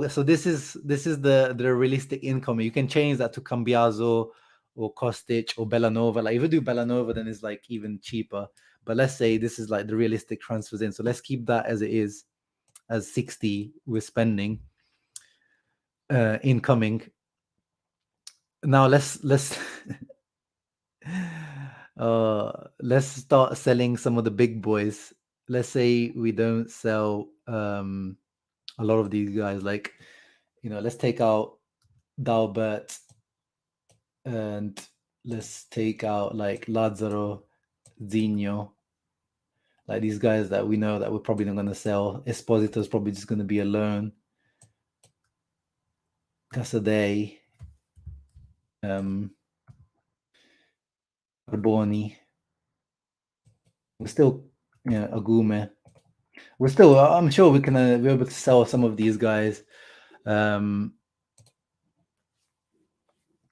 So this is the realistic income. You can change that to Cambiaso or Kostic or Bellanova. Like if you do Bellanova, then it's like even cheaper. But let's say this is like the realistic transfers in. So let's keep that as it is, as 60 we're spending incoming. Now let's let's start selling some of the big boys. Let's say we don't sell a lot of these guys. Like, let's take out Dalbert and let's take out like Lazzaro, Zinho, like these guys that we know that we're probably not going to sell. Esposito's probably just going to be a loan. Casadei, Carboni. We're still, Agume. We're still. I'm sure we can be able to sell some of these guys.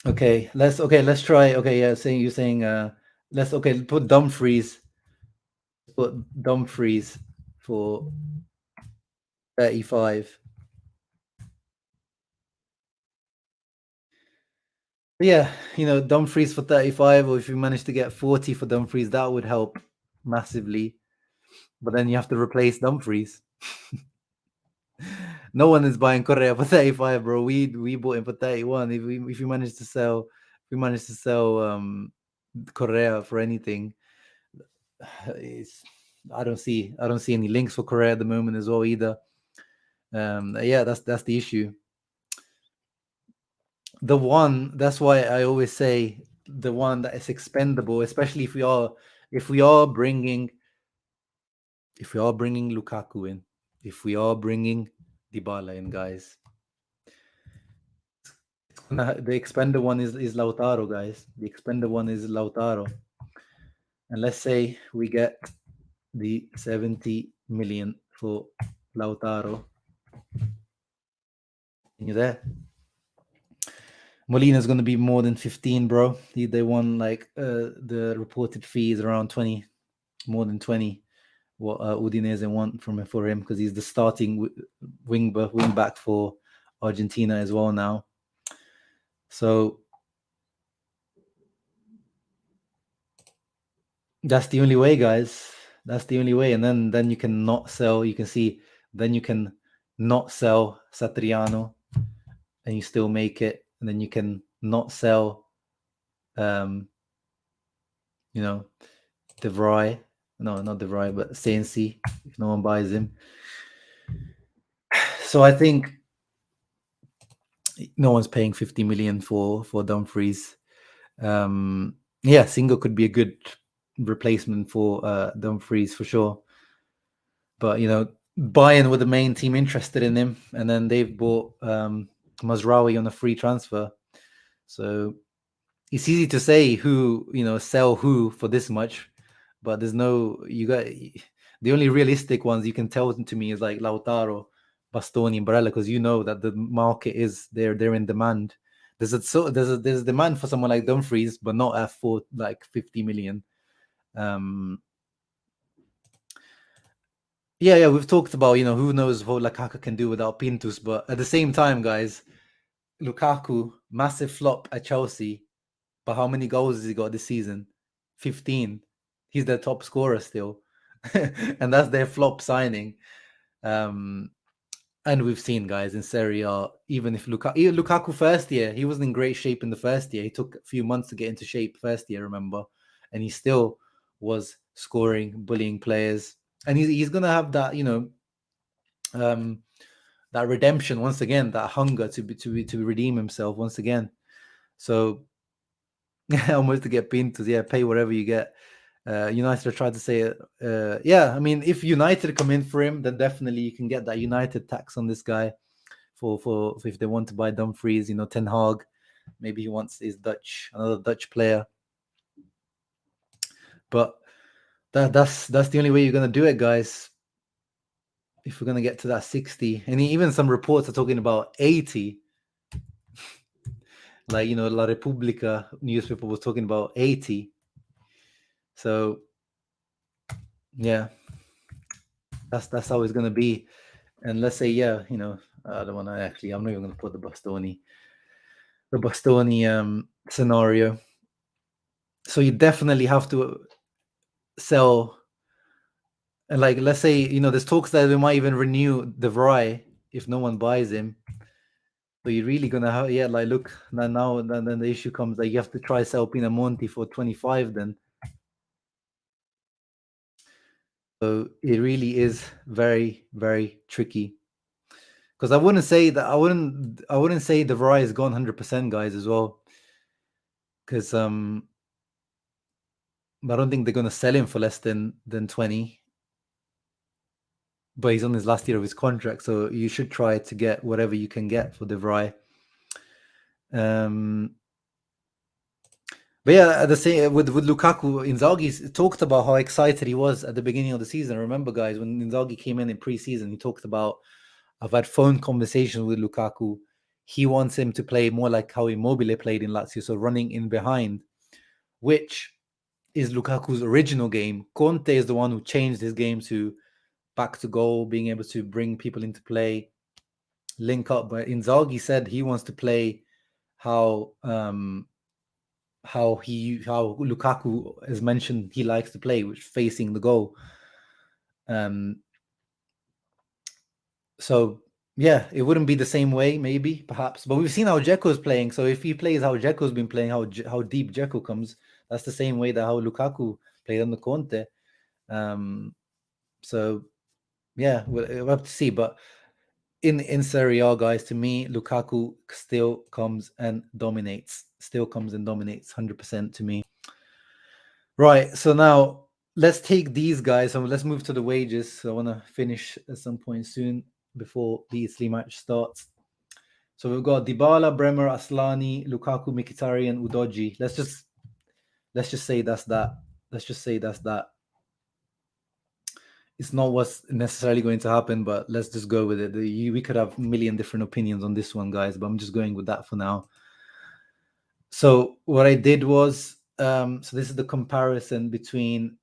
Okay, let's try. Okay, yeah, you're saying let's put Dumfries. Put Dumfries for 35. Yeah, Dumfries for 35, or if you manage to get 40 for Dumfries, that would help massively. But then you have to replace Dumfries. No one is buying Correa for 35, bro. We bought him for 31. If we manage to sell Correa for anything, I don't see any links for Correa at the moment as well either. That's the issue. That's why I always say the one that is expendable, especially if we are bringing if we are bringing Lukaku in, if we are bringing Dybala in, guys, the expender one is Lautaro, guys. The expender one is Lautaro. And let's say we get the 70 million for Lautaro. You there? Molina's going to be more than 15, bro. They won like the reported fees around 20, more than 20. What Udinese want for him, because he's the starting wing back for Argentina as well now. So that's the only way, guys. That's the only way. And then you can not sell. You can see then you can not sell Satriano, and you still make it. And then you can not sell, De Vrij. No, not De Vrij, but CNC, if no one buys him. So I think no one's paying 50 million for Dumfries. Singo could be a good replacement for Dumfries for sure. But Bayern were the main team interested in him, and then they've bought Mazraoui on a free transfer. So it's easy to say who sell who for this much, but there's no the only realistic ones you can tell to me is like Lautaro, Bastoni, and Barella, because that the market is they're in demand. There's a demand for someone like Dumfries, but not at for like 50 million. We've talked about who knows what Lukaku can do without Pintus, but at the same time, guys, Lukaku, massive flop at Chelsea, but how many goals has he got this season? 15. He's their top scorer still, and that's their flop signing. And we've seen, guys, in Serie A, even if Lukaku first year, he wasn't in great shape in the first year. He took a few months to get into shape first year, remember? And he still was scoring, bullying players. And he's going to have that, that redemption once again, that hunger to redeem himself once again. So almost to get Pintus, pay whatever you get. United tried to say it. I mean, if United come in for him, then definitely you can get that United tax on this guy for if they want to buy Dumfries. Ten Hag, maybe he wants another Dutch player. But that's the only way you're gonna do it, guys. If we're gonna get to that 60, and even some reports are talking about 80. Like La Repubblica newspaper was talking about 80. So that's how it's gonna be. And let's say I don't want to actually. I'm not even gonna put the Bastoni scenario. So you definitely have to sell. And like, let's say there's talks that they might even renew De Vrij if no one buys him. So you're really gonna have look now then the issue comes that you have to try sell Pinamonti for 25 then. So it really is very, very tricky. Because I wouldn't say De Vrij is gone 100%, guys, as well. Because I don't think they're gonna sell him for less than 20. But he's on his last year of his contract, so you should try to get whatever you can get for De Vrij. But at the same with Lukaku, Inzaghi talked about how excited he was at the beginning of the season. Remember, guys, when Inzaghi came in pre-season, he talked about, I've had phone conversations with Lukaku. He wants him to play more like how Immobile played in Lazio, so running in behind, which is Lukaku's original game. Conte is the one who changed his game to back to goal, being able to bring people into play, link up. But Inzaghi said he wants to play how Lukaku has mentioned he likes to play, which facing the goal. So it wouldn't be the same way, maybe, perhaps. But we've seen how Dzeko's playing. So if he plays how Dzeko's been playing, how deep Dzeko comes, that's the same way that how Lukaku played under Conte. So we'll have to see. But in Serie A, guys, to me, Lukaku still comes and dominates. 100% to me. Right. So now let's take these guys and let's move to the wages. So I want to finish at some point soon before the Italy match starts. So we've got Dybala, Bremer, Aslani, Lukaku, Mkhitaryan, Udoji. Let's just say that's that. Let's just say that's that. It's not what's necessarily going to happen, but let's just go with it. We could have a million different opinions on this one, guys, but I'm just going with that for now. So what I did was, so this is the comparison between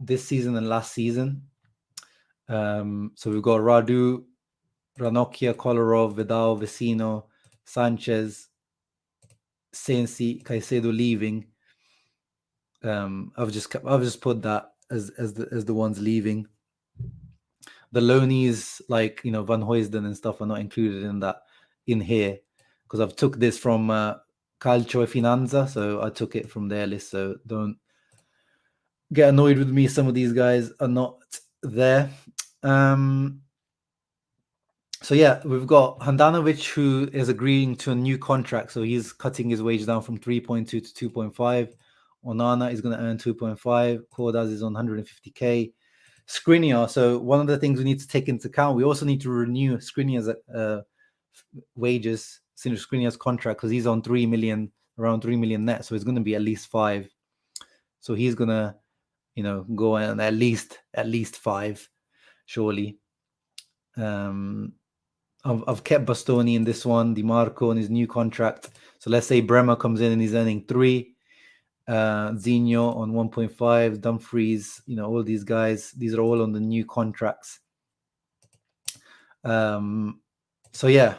this season and last season. So we've got Radu, Ranocchia, Kolarov, Vidal, Vecino, Sanchez, Sensi, Caicedo leaving. I've just put that as the ones leaving. The loanies like Van Huysden and stuff are not included in here because I've took this from Calcio e Finanza, so I took it from their list. So don't get annoyed with me. Some of these guys are not there. So yeah, we've got Handanovic, who is agreeing to a new contract. So he's cutting his wage down from 3.2 to 2.5. Onana is going to earn 2.5. Cordas is on 150k. Skriniar. So one of the things we need to take into account, we also need to renew Skriniar's wages, Skriniar's contract, because he's on 3 million, around 3 million net. So it's going to be at least 5. So he's going to, go on at least 5, surely. I've kept Bastoni in this one, Di Marco on his new contract. So let's say Bremer comes in and he's earning 3. Zinho on 1.5, Dumfries, all these guys, these are all on the new contracts. So yeah.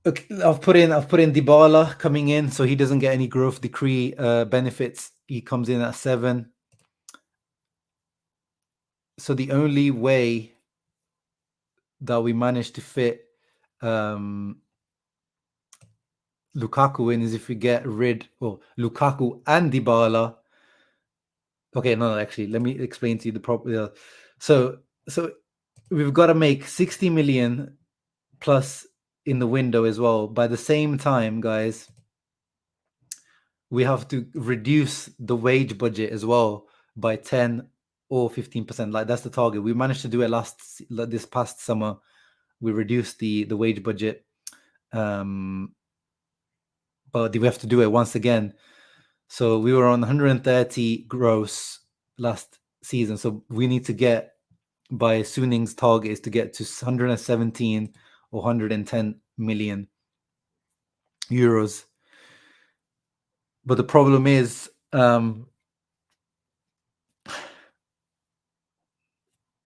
Okay, I've put in Dybala coming in, so he doesn't get any growth decree benefits. He comes in at 7. So the only way that we managed to fit Lukaku in is if we get rid of Lukaku and Dybala. Okay, no, actually, let me explain to you the problem. So we've got to make 60 million plus in the window as well. By the same time, guys, we have to reduce the wage budget as well by 10 or 15%. Like that's the target. We managed to do it this past summer. We reduced the wage budget, but we have to do it once again. So we were on 130 gross last season. So we need to get, by Suning's target is to get to 117 or 110 million euros. But the problem is we're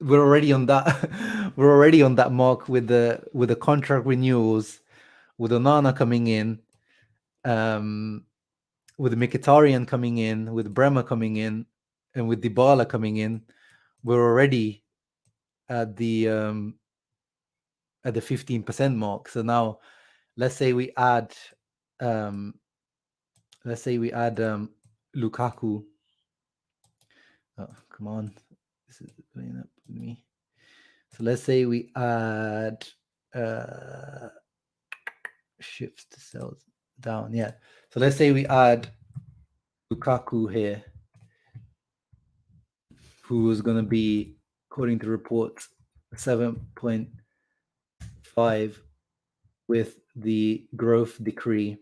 already on that mark with the contract renewals, with Onana coming in, with Mkhitaryan coming in, with Bremer coming in, and with Dybala coming in. We're already at the 15% mark. So now let's say we add Lukaku. Oh, come on. This is playing up with me. So let's say we add shifts to cells down. Yeah. So let's say we add Lukaku here, who is going to be, according to reports, 7.5 with the growth decree,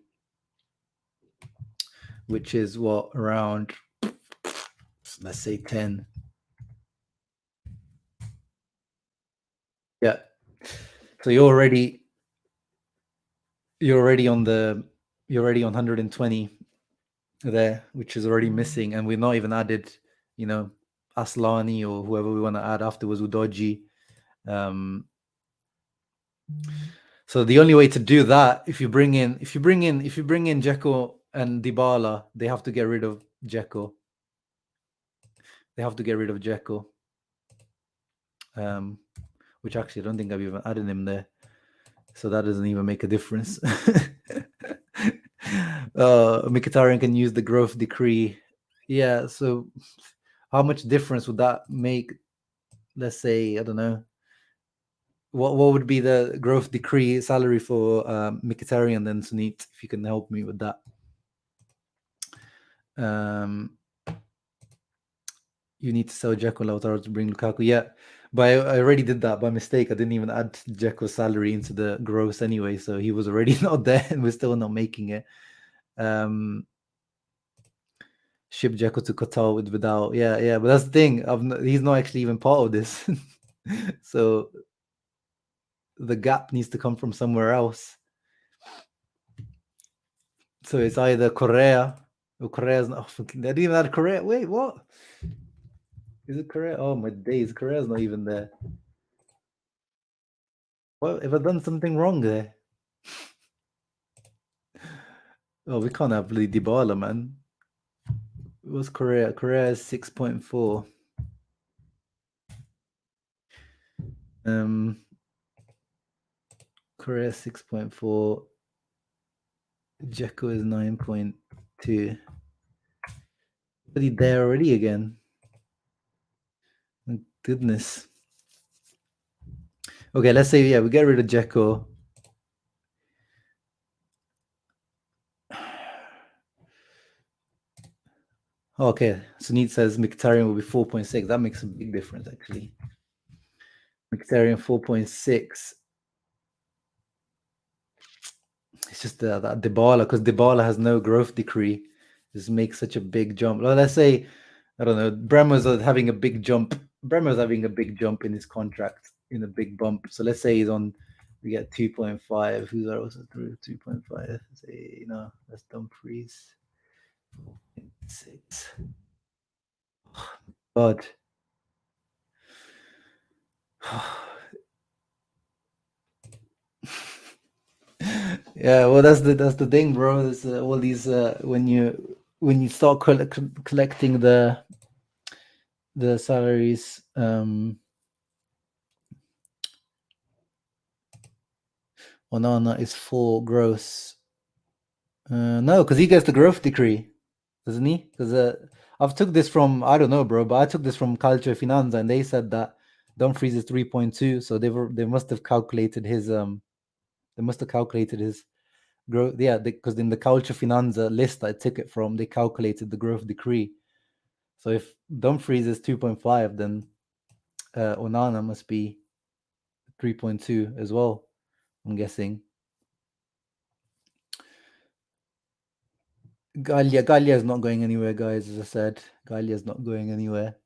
which is what, around, let's say 10. Yeah. So you're already on 120 there, which is already missing, and we've not even added, Aslani or whoever we want to add afterwards, Udoji. So the only way to do that, if you bring in Dzeko and Dybala, they have to get rid of Dzeko. Which actually I don't think I've even added him there, so that doesn't even make a difference. Mkhitaryan can use the growth decree. Yeah, so how much difference would that make? Let's say, I don't know, what would be the growth decree salary for Mkhitaryan then, Sunit, if you can help me with that. You need to sell Dzeko and Lautaro to bring Lukaku. Yeah, but I already did that by mistake. I didn't even add Dzeko's salary into the gross anyway, so he was already not there, and we're still not making it. Ship Dzeko to Qatar with Vidal. Yeah, but that's the thing. He's not actually even part of this, so the gap needs to come from somewhere else. So it's either Correa or Correa's not. They didn't even add Correa. Wait, what? Is it Correa? Oh my days, Correa's not even there. Well, have I done something wrong there? Oh, we can't have bloody Dybala, man. What's Correa? Correa is 6.4. Correa 6.4. Dzeko is 9.2. But he there already again. My goodness. Okay, let's say we get rid of Dzeko. Okay, Sunit says Mkhitaryan will be 4.6. That makes a big difference, actually. Mkhitaryan 4.6. It's just that Dybala, because Dybala has no growth decree. This makes such a big jump. Well, let's say, I don't know, Bremer's having a big jump. Bremer's having a big jump in his contract, in a big bump. So let's say we get 2.5. Who's else through 2.5? Say, that's Dumfries. 6. God. Yeah, well, that's the thing, bro. There's all these when you start collecting the salaries. Onana is 4 gross. No, because he gets the growth decree, doesn't he? Because I've took this from, I don't know, bro, but I took this from Calcio Finanza, and they said that Dumfries is 3.2, so they must have calculated his growth. Yeah, because in the Calcio Finanza list I took it from, they calculated the growth decree. So if Dumfries is 2.5, then Onana must be 3.2 as well, I'm guessing. Gallia is not going anywhere, guys. As I said, Gallia is not going anywhere.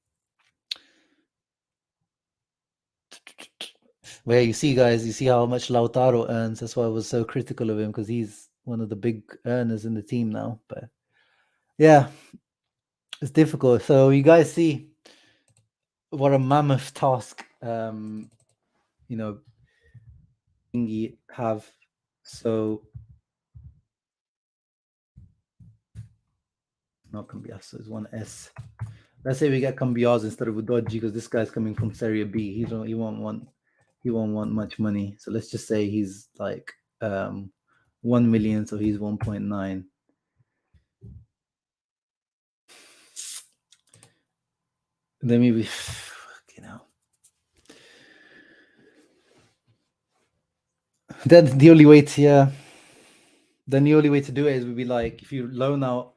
Well, you see, guys, you see how much Lautaro earns. That's why I was so critical of him, because he's one of the big earners in the team now. But yeah, it's difficult. So you guys see what a mammoth task, have. So not Cambiaso, it's one S. Let's say we get Cambiaso instead of Udoji, because this guy's coming from Serie B. He won't want much money. So let's just say he's like 1 million, so he's 1.9. Then maybe then the only way to do it is we'd be like, if you loan out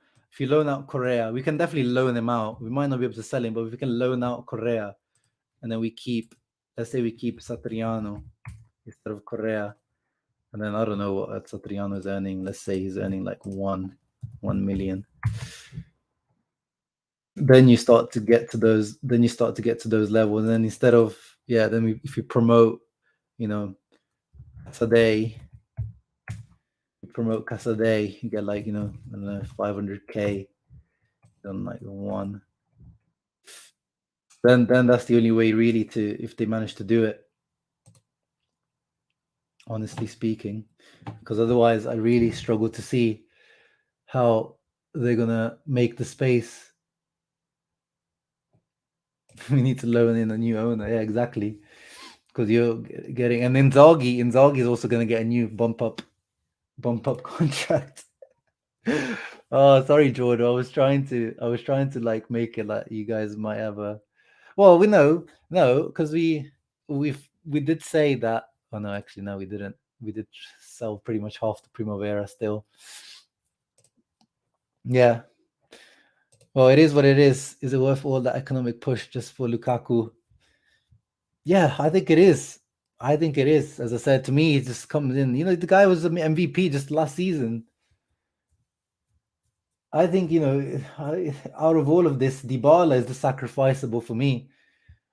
Correa, we can definitely loan him out. We might not be able to sell him, but if we can loan out Correa, and then let's say we keep Satriano instead of Correa, and then I don't know what Satriano is earning. Let's say he's earning like 1 million. Then you start to get to those. Levels, and then instead of if you promote, Casadei, you get like, I don't know, 500k on like 1. Then that's the only way really if they manage to do it. Honestly speaking, because otherwise I really struggle to see how they're gonna make the space. We need to loan in a new owner. Yeah, exactly. Because you're getting, and Inzaghi is also gonna get a new bump up contract. Oh, sorry, Jordan. I was trying to like make it like you guys might have a. Well, we know no, because we did say that. Oh no, actually no, we didn't. We did sell pretty much half the Primavera still. Yeah, Well, it is what it is. Is it worth all that economic push just for Lukaku? Yeah, I think it is. I think it is. As I said, to me, he just comes in. The guy was an MVP just last season. I think, out of all of this, Dybala is the sacrificable for me.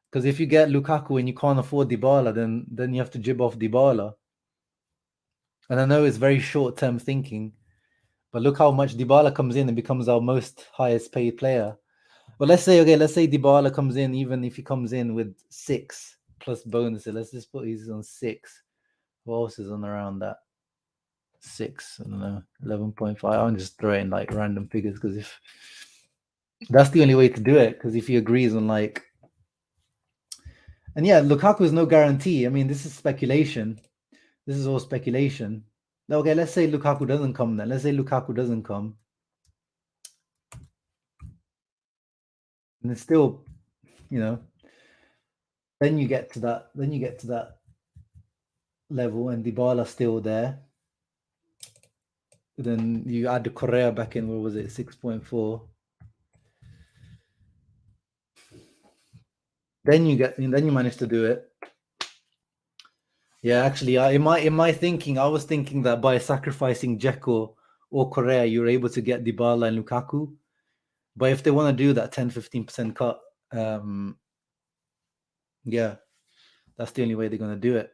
Because if you get Lukaku and you can't afford Dybala, then you have to jib off Dybala. And I know it's very short-term thinking, but look how much Dybala comes in and becomes our most highest paid player. Well, let's say Dybala comes in, even if he comes in with 6 plus bonuses. Let's just put he's on 6. Who else is on around that? 6, I don't know, 11.5. I'm just throwing like random figures because if that's the only way to do it, because if he agrees on like, and yeah, Lukaku is no guarantee. I mean, this is speculation. This is all speculation. Okay, let's say Lukaku doesn't come then. Let's say Lukaku doesn't come. And it's still, then you get to that level and Dybala's still there. Then you add the Correa back in, what was it, 6.4? Then you manage to do it. Yeah, actually, in my thinking, I was thinking that by sacrificing Dzeko or Correa, you're able to get Dybala and Lukaku. But if they want to do that 10-15% cut, yeah, that's the only way they're going to do it.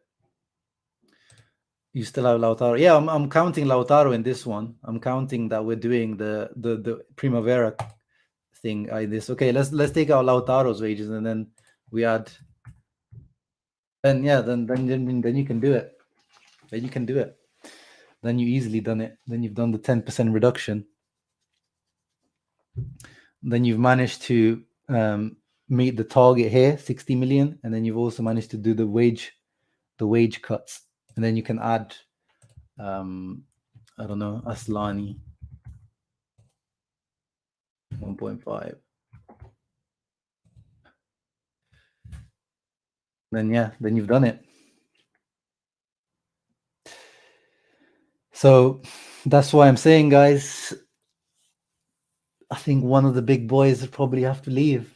You still have Lautaro. Yeah, I'm counting Lautaro in this one. I'm counting that we're doing the Primavera thing. This okay. Let's take out Lautaro's wages and then we add. Then yeah, then you can do it. Then you can do it. Then you easily done it. Then you've done the 10% reduction. Then you've managed to meet the target here, 60 million, and then you've also managed to do the wage cuts, and then you can add, I don't know, Aslani 1.5. Then yeah, then you've done it. So that's why I'm saying, guys, I think one of the big boys would probably have to leave.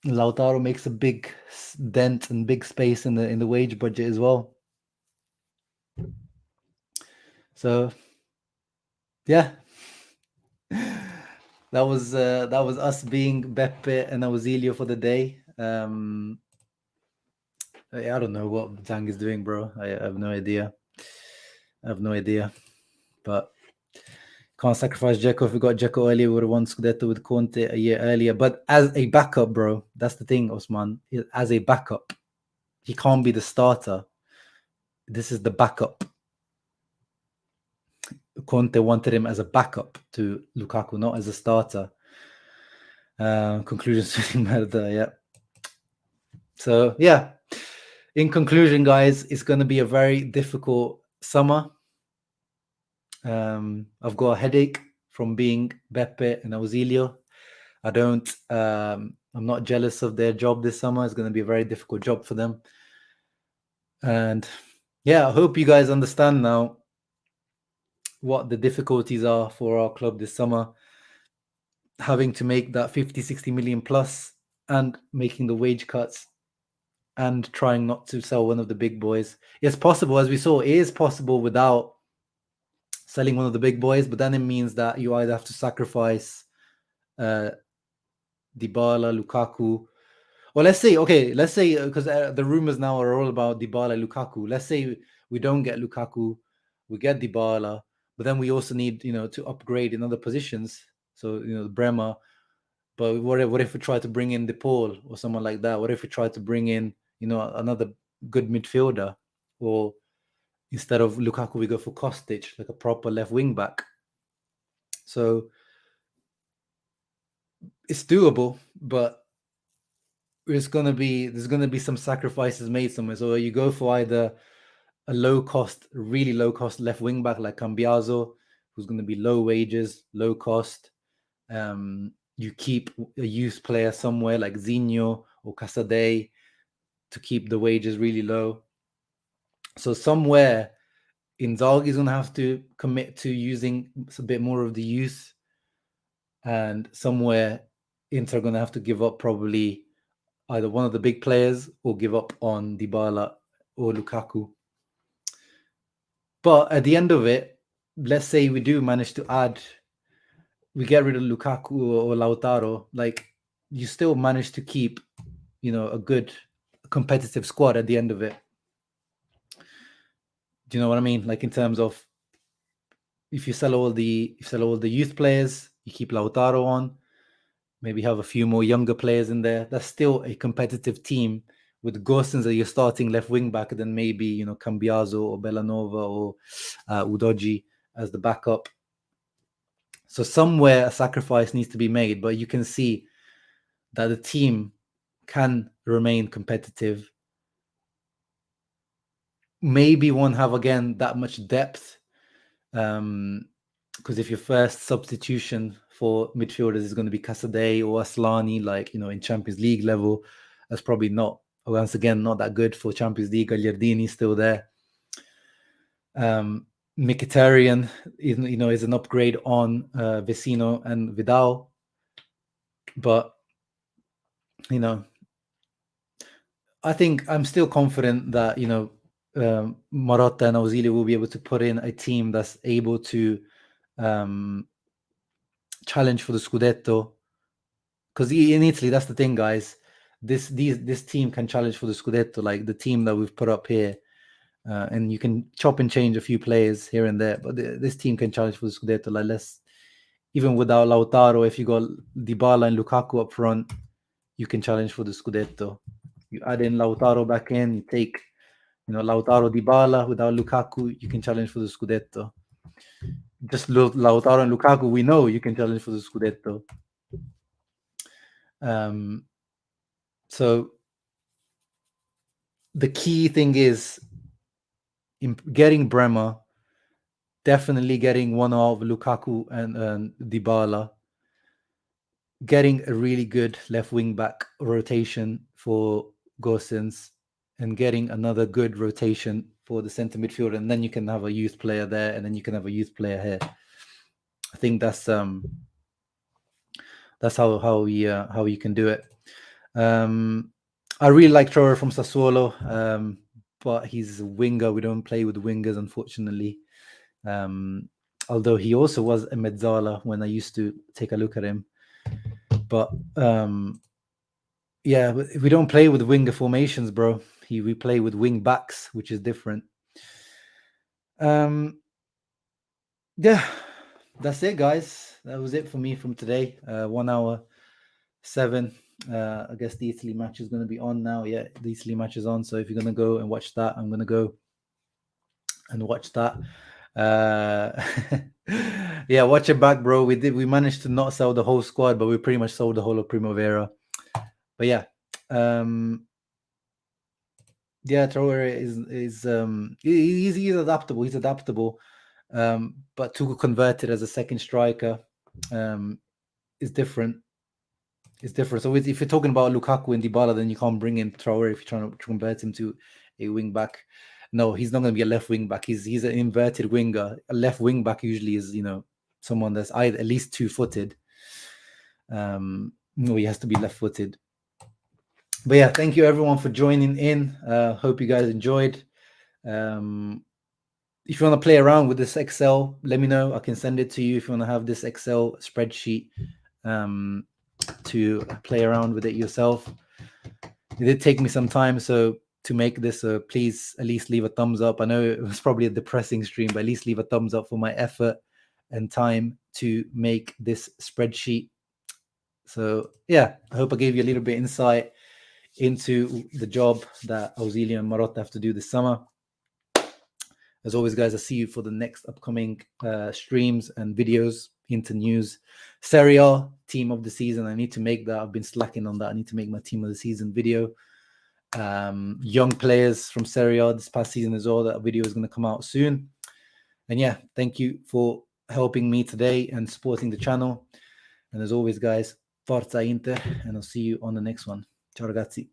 Lautaro makes a big dent and big space in the wage budget as well. So yeah, that was us being Beppe and Ausilio for the day. I don't know what Zhang is doing, bro. I have no idea. But can't sacrifice Dzeko. If we got Dzeko earlier, we would have won Scudetto with Conte a year earlier. But as a backup, bro, that's the thing, Osman. As a backup, he can't be the starter. This is the backup. Conte wanted him as a backup to Lukaku, not as a starter. Conclusions to Merda, yeah. So yeah, in conclusion, guys, it's going to be a very difficult summer. I've got a headache from being Beppe and Ausilio. I'm not jealous of their job this summer. It's going to be a very difficult job for them. And yeah, I hope you guys understand now what the difficulties are for our club this summer. Having to make that 50-60 million plus and making the wage cuts and trying not to sell one of the big boys. It's possible, as we saw, it is possible without selling one of the big boys, but then it means that you either have to sacrifice Dybala, Lukaku, or let's say because the rumors now are all about Dybala, Lukaku. Let's say we don't get Lukaku, we get Dybala, but then we also need to upgrade in other positions. So Bremer. But what if we try to bring in DePaul or someone like that? What if we try to bring in another good midfielder, or instead of Lukaku we go for Kostic, like a proper left wing back? So it's doable, but there's gonna be some sacrifices made somewhere. So you go for either a really low cost left wing back like Cambiaso, who's going to be low wages, low cost. You keep a youth player somewhere like Zinho or Casadei to keep the wages really low. So somewhere Inzaghi's going to have to commit to using a bit more of the youth. and somewhere Inter are going to have to give up probably either one of the big players or give up on Dybala or Lukaku. But at the end of it, let's say we do manage to we get rid of Lukaku or Lautaro, like you still manage to keep, a good competitive squad at the end of it. Do you know what I mean? Like in terms of if you sell all the youth players, you keep Lautaro on, maybe have a few more younger players in there. That's still a competitive team with Gosens as your starting left wing back, and then maybe Cambiaso or Bellanova or Udoji as the backup. So somewhere a sacrifice needs to be made, but you can see that the team can remain competitive. Maybe won't have again that much depth, because if your first substitution for midfielders is going to be Casadei or Aslani, like in Champions League level, that's probably not, once again, not that good for Champions League. Gagliardini still there. Mkhitaryan is an upgrade on Vecino and Vidal, but I think I'm still confident that Marotta and Ausilio will be able to put in a team that's able to challenge for the Scudetto. Because in Italy, that's the thing, guys. This team can challenge for the Scudetto, like the team that we've put up here. And you can chop and change a few players here and there, but this team can challenge for the Scudetto. Like even without Lautaro, if you got Dybala and Lukaku up front, you can challenge for the Scudetto. You add in Lautaro back in, you take Lautaro, Dybala. Without Lukaku, you can challenge for the Scudetto. Just Lautaro and Lukaku, we know you can challenge for the Scudetto. So the key thing is getting Bremer, definitely getting one of Lukaku and Dybala, getting a really good left wing back rotation for Gosens, and getting another good rotation for the center midfield, and then you can have a youth player there, and then you can have a youth player here. I think that's how you can do it. I really like Traore from Sassuolo, but he's a winger. We don't play with wingers, unfortunately. Although he also was a mezzala when I used to take a look at him. But yeah, we don't play with winger formations, bro. We play with wing backs, which is different. Yeah, that's it, guys. That was it for me from today. 1 hour 7. I guess the Italy match is going to be on now. Yeah, the Italy match is on. So if you're going to go and watch that, I'm going to go and watch that. Yeah, watch it back, bro. We managed to not sell the whole squad, but we pretty much sold the whole of Primavera. But yeah, Traore is he's adaptable. He's adaptable, but to convert it as a second striker is different. It's different. So if you're talking about Lukaku and Dybala, then you can't bring in Traore if you're trying to convert him to a wing back. No, he's not going to be a left wing back. He's an inverted winger. A left wing back usually is someone that's either at least 2-footed. No, he has to be left footed. But yeah, thank you everyone for joining in. Hope you guys enjoyed. If you want to play around with this Excel, let me know. I can send it to you if you want to have this Excel spreadsheet to play around with it yourself. It did take me some time to make this, so please at least leave a thumbs up. I know it was probably a depressing stream, but at least leave a thumbs up for my effort and time to make this spreadsheet. So yeah, I hope I gave you a little bit insight into the job that Ausilio and Marotta have to do this summer. As always, guys, I'll see you for the next upcoming streams and videos into news. Serie A team of the season. I need to make that. I've been slacking on that. I need to make my team of the season video. Young players from Serie A this past season as well. That video is going to come out soon. And yeah, thank you for helping me today and supporting the channel. And as always, guys, Forza Inter, and I'll see you on the next one. Ciao ragazzi.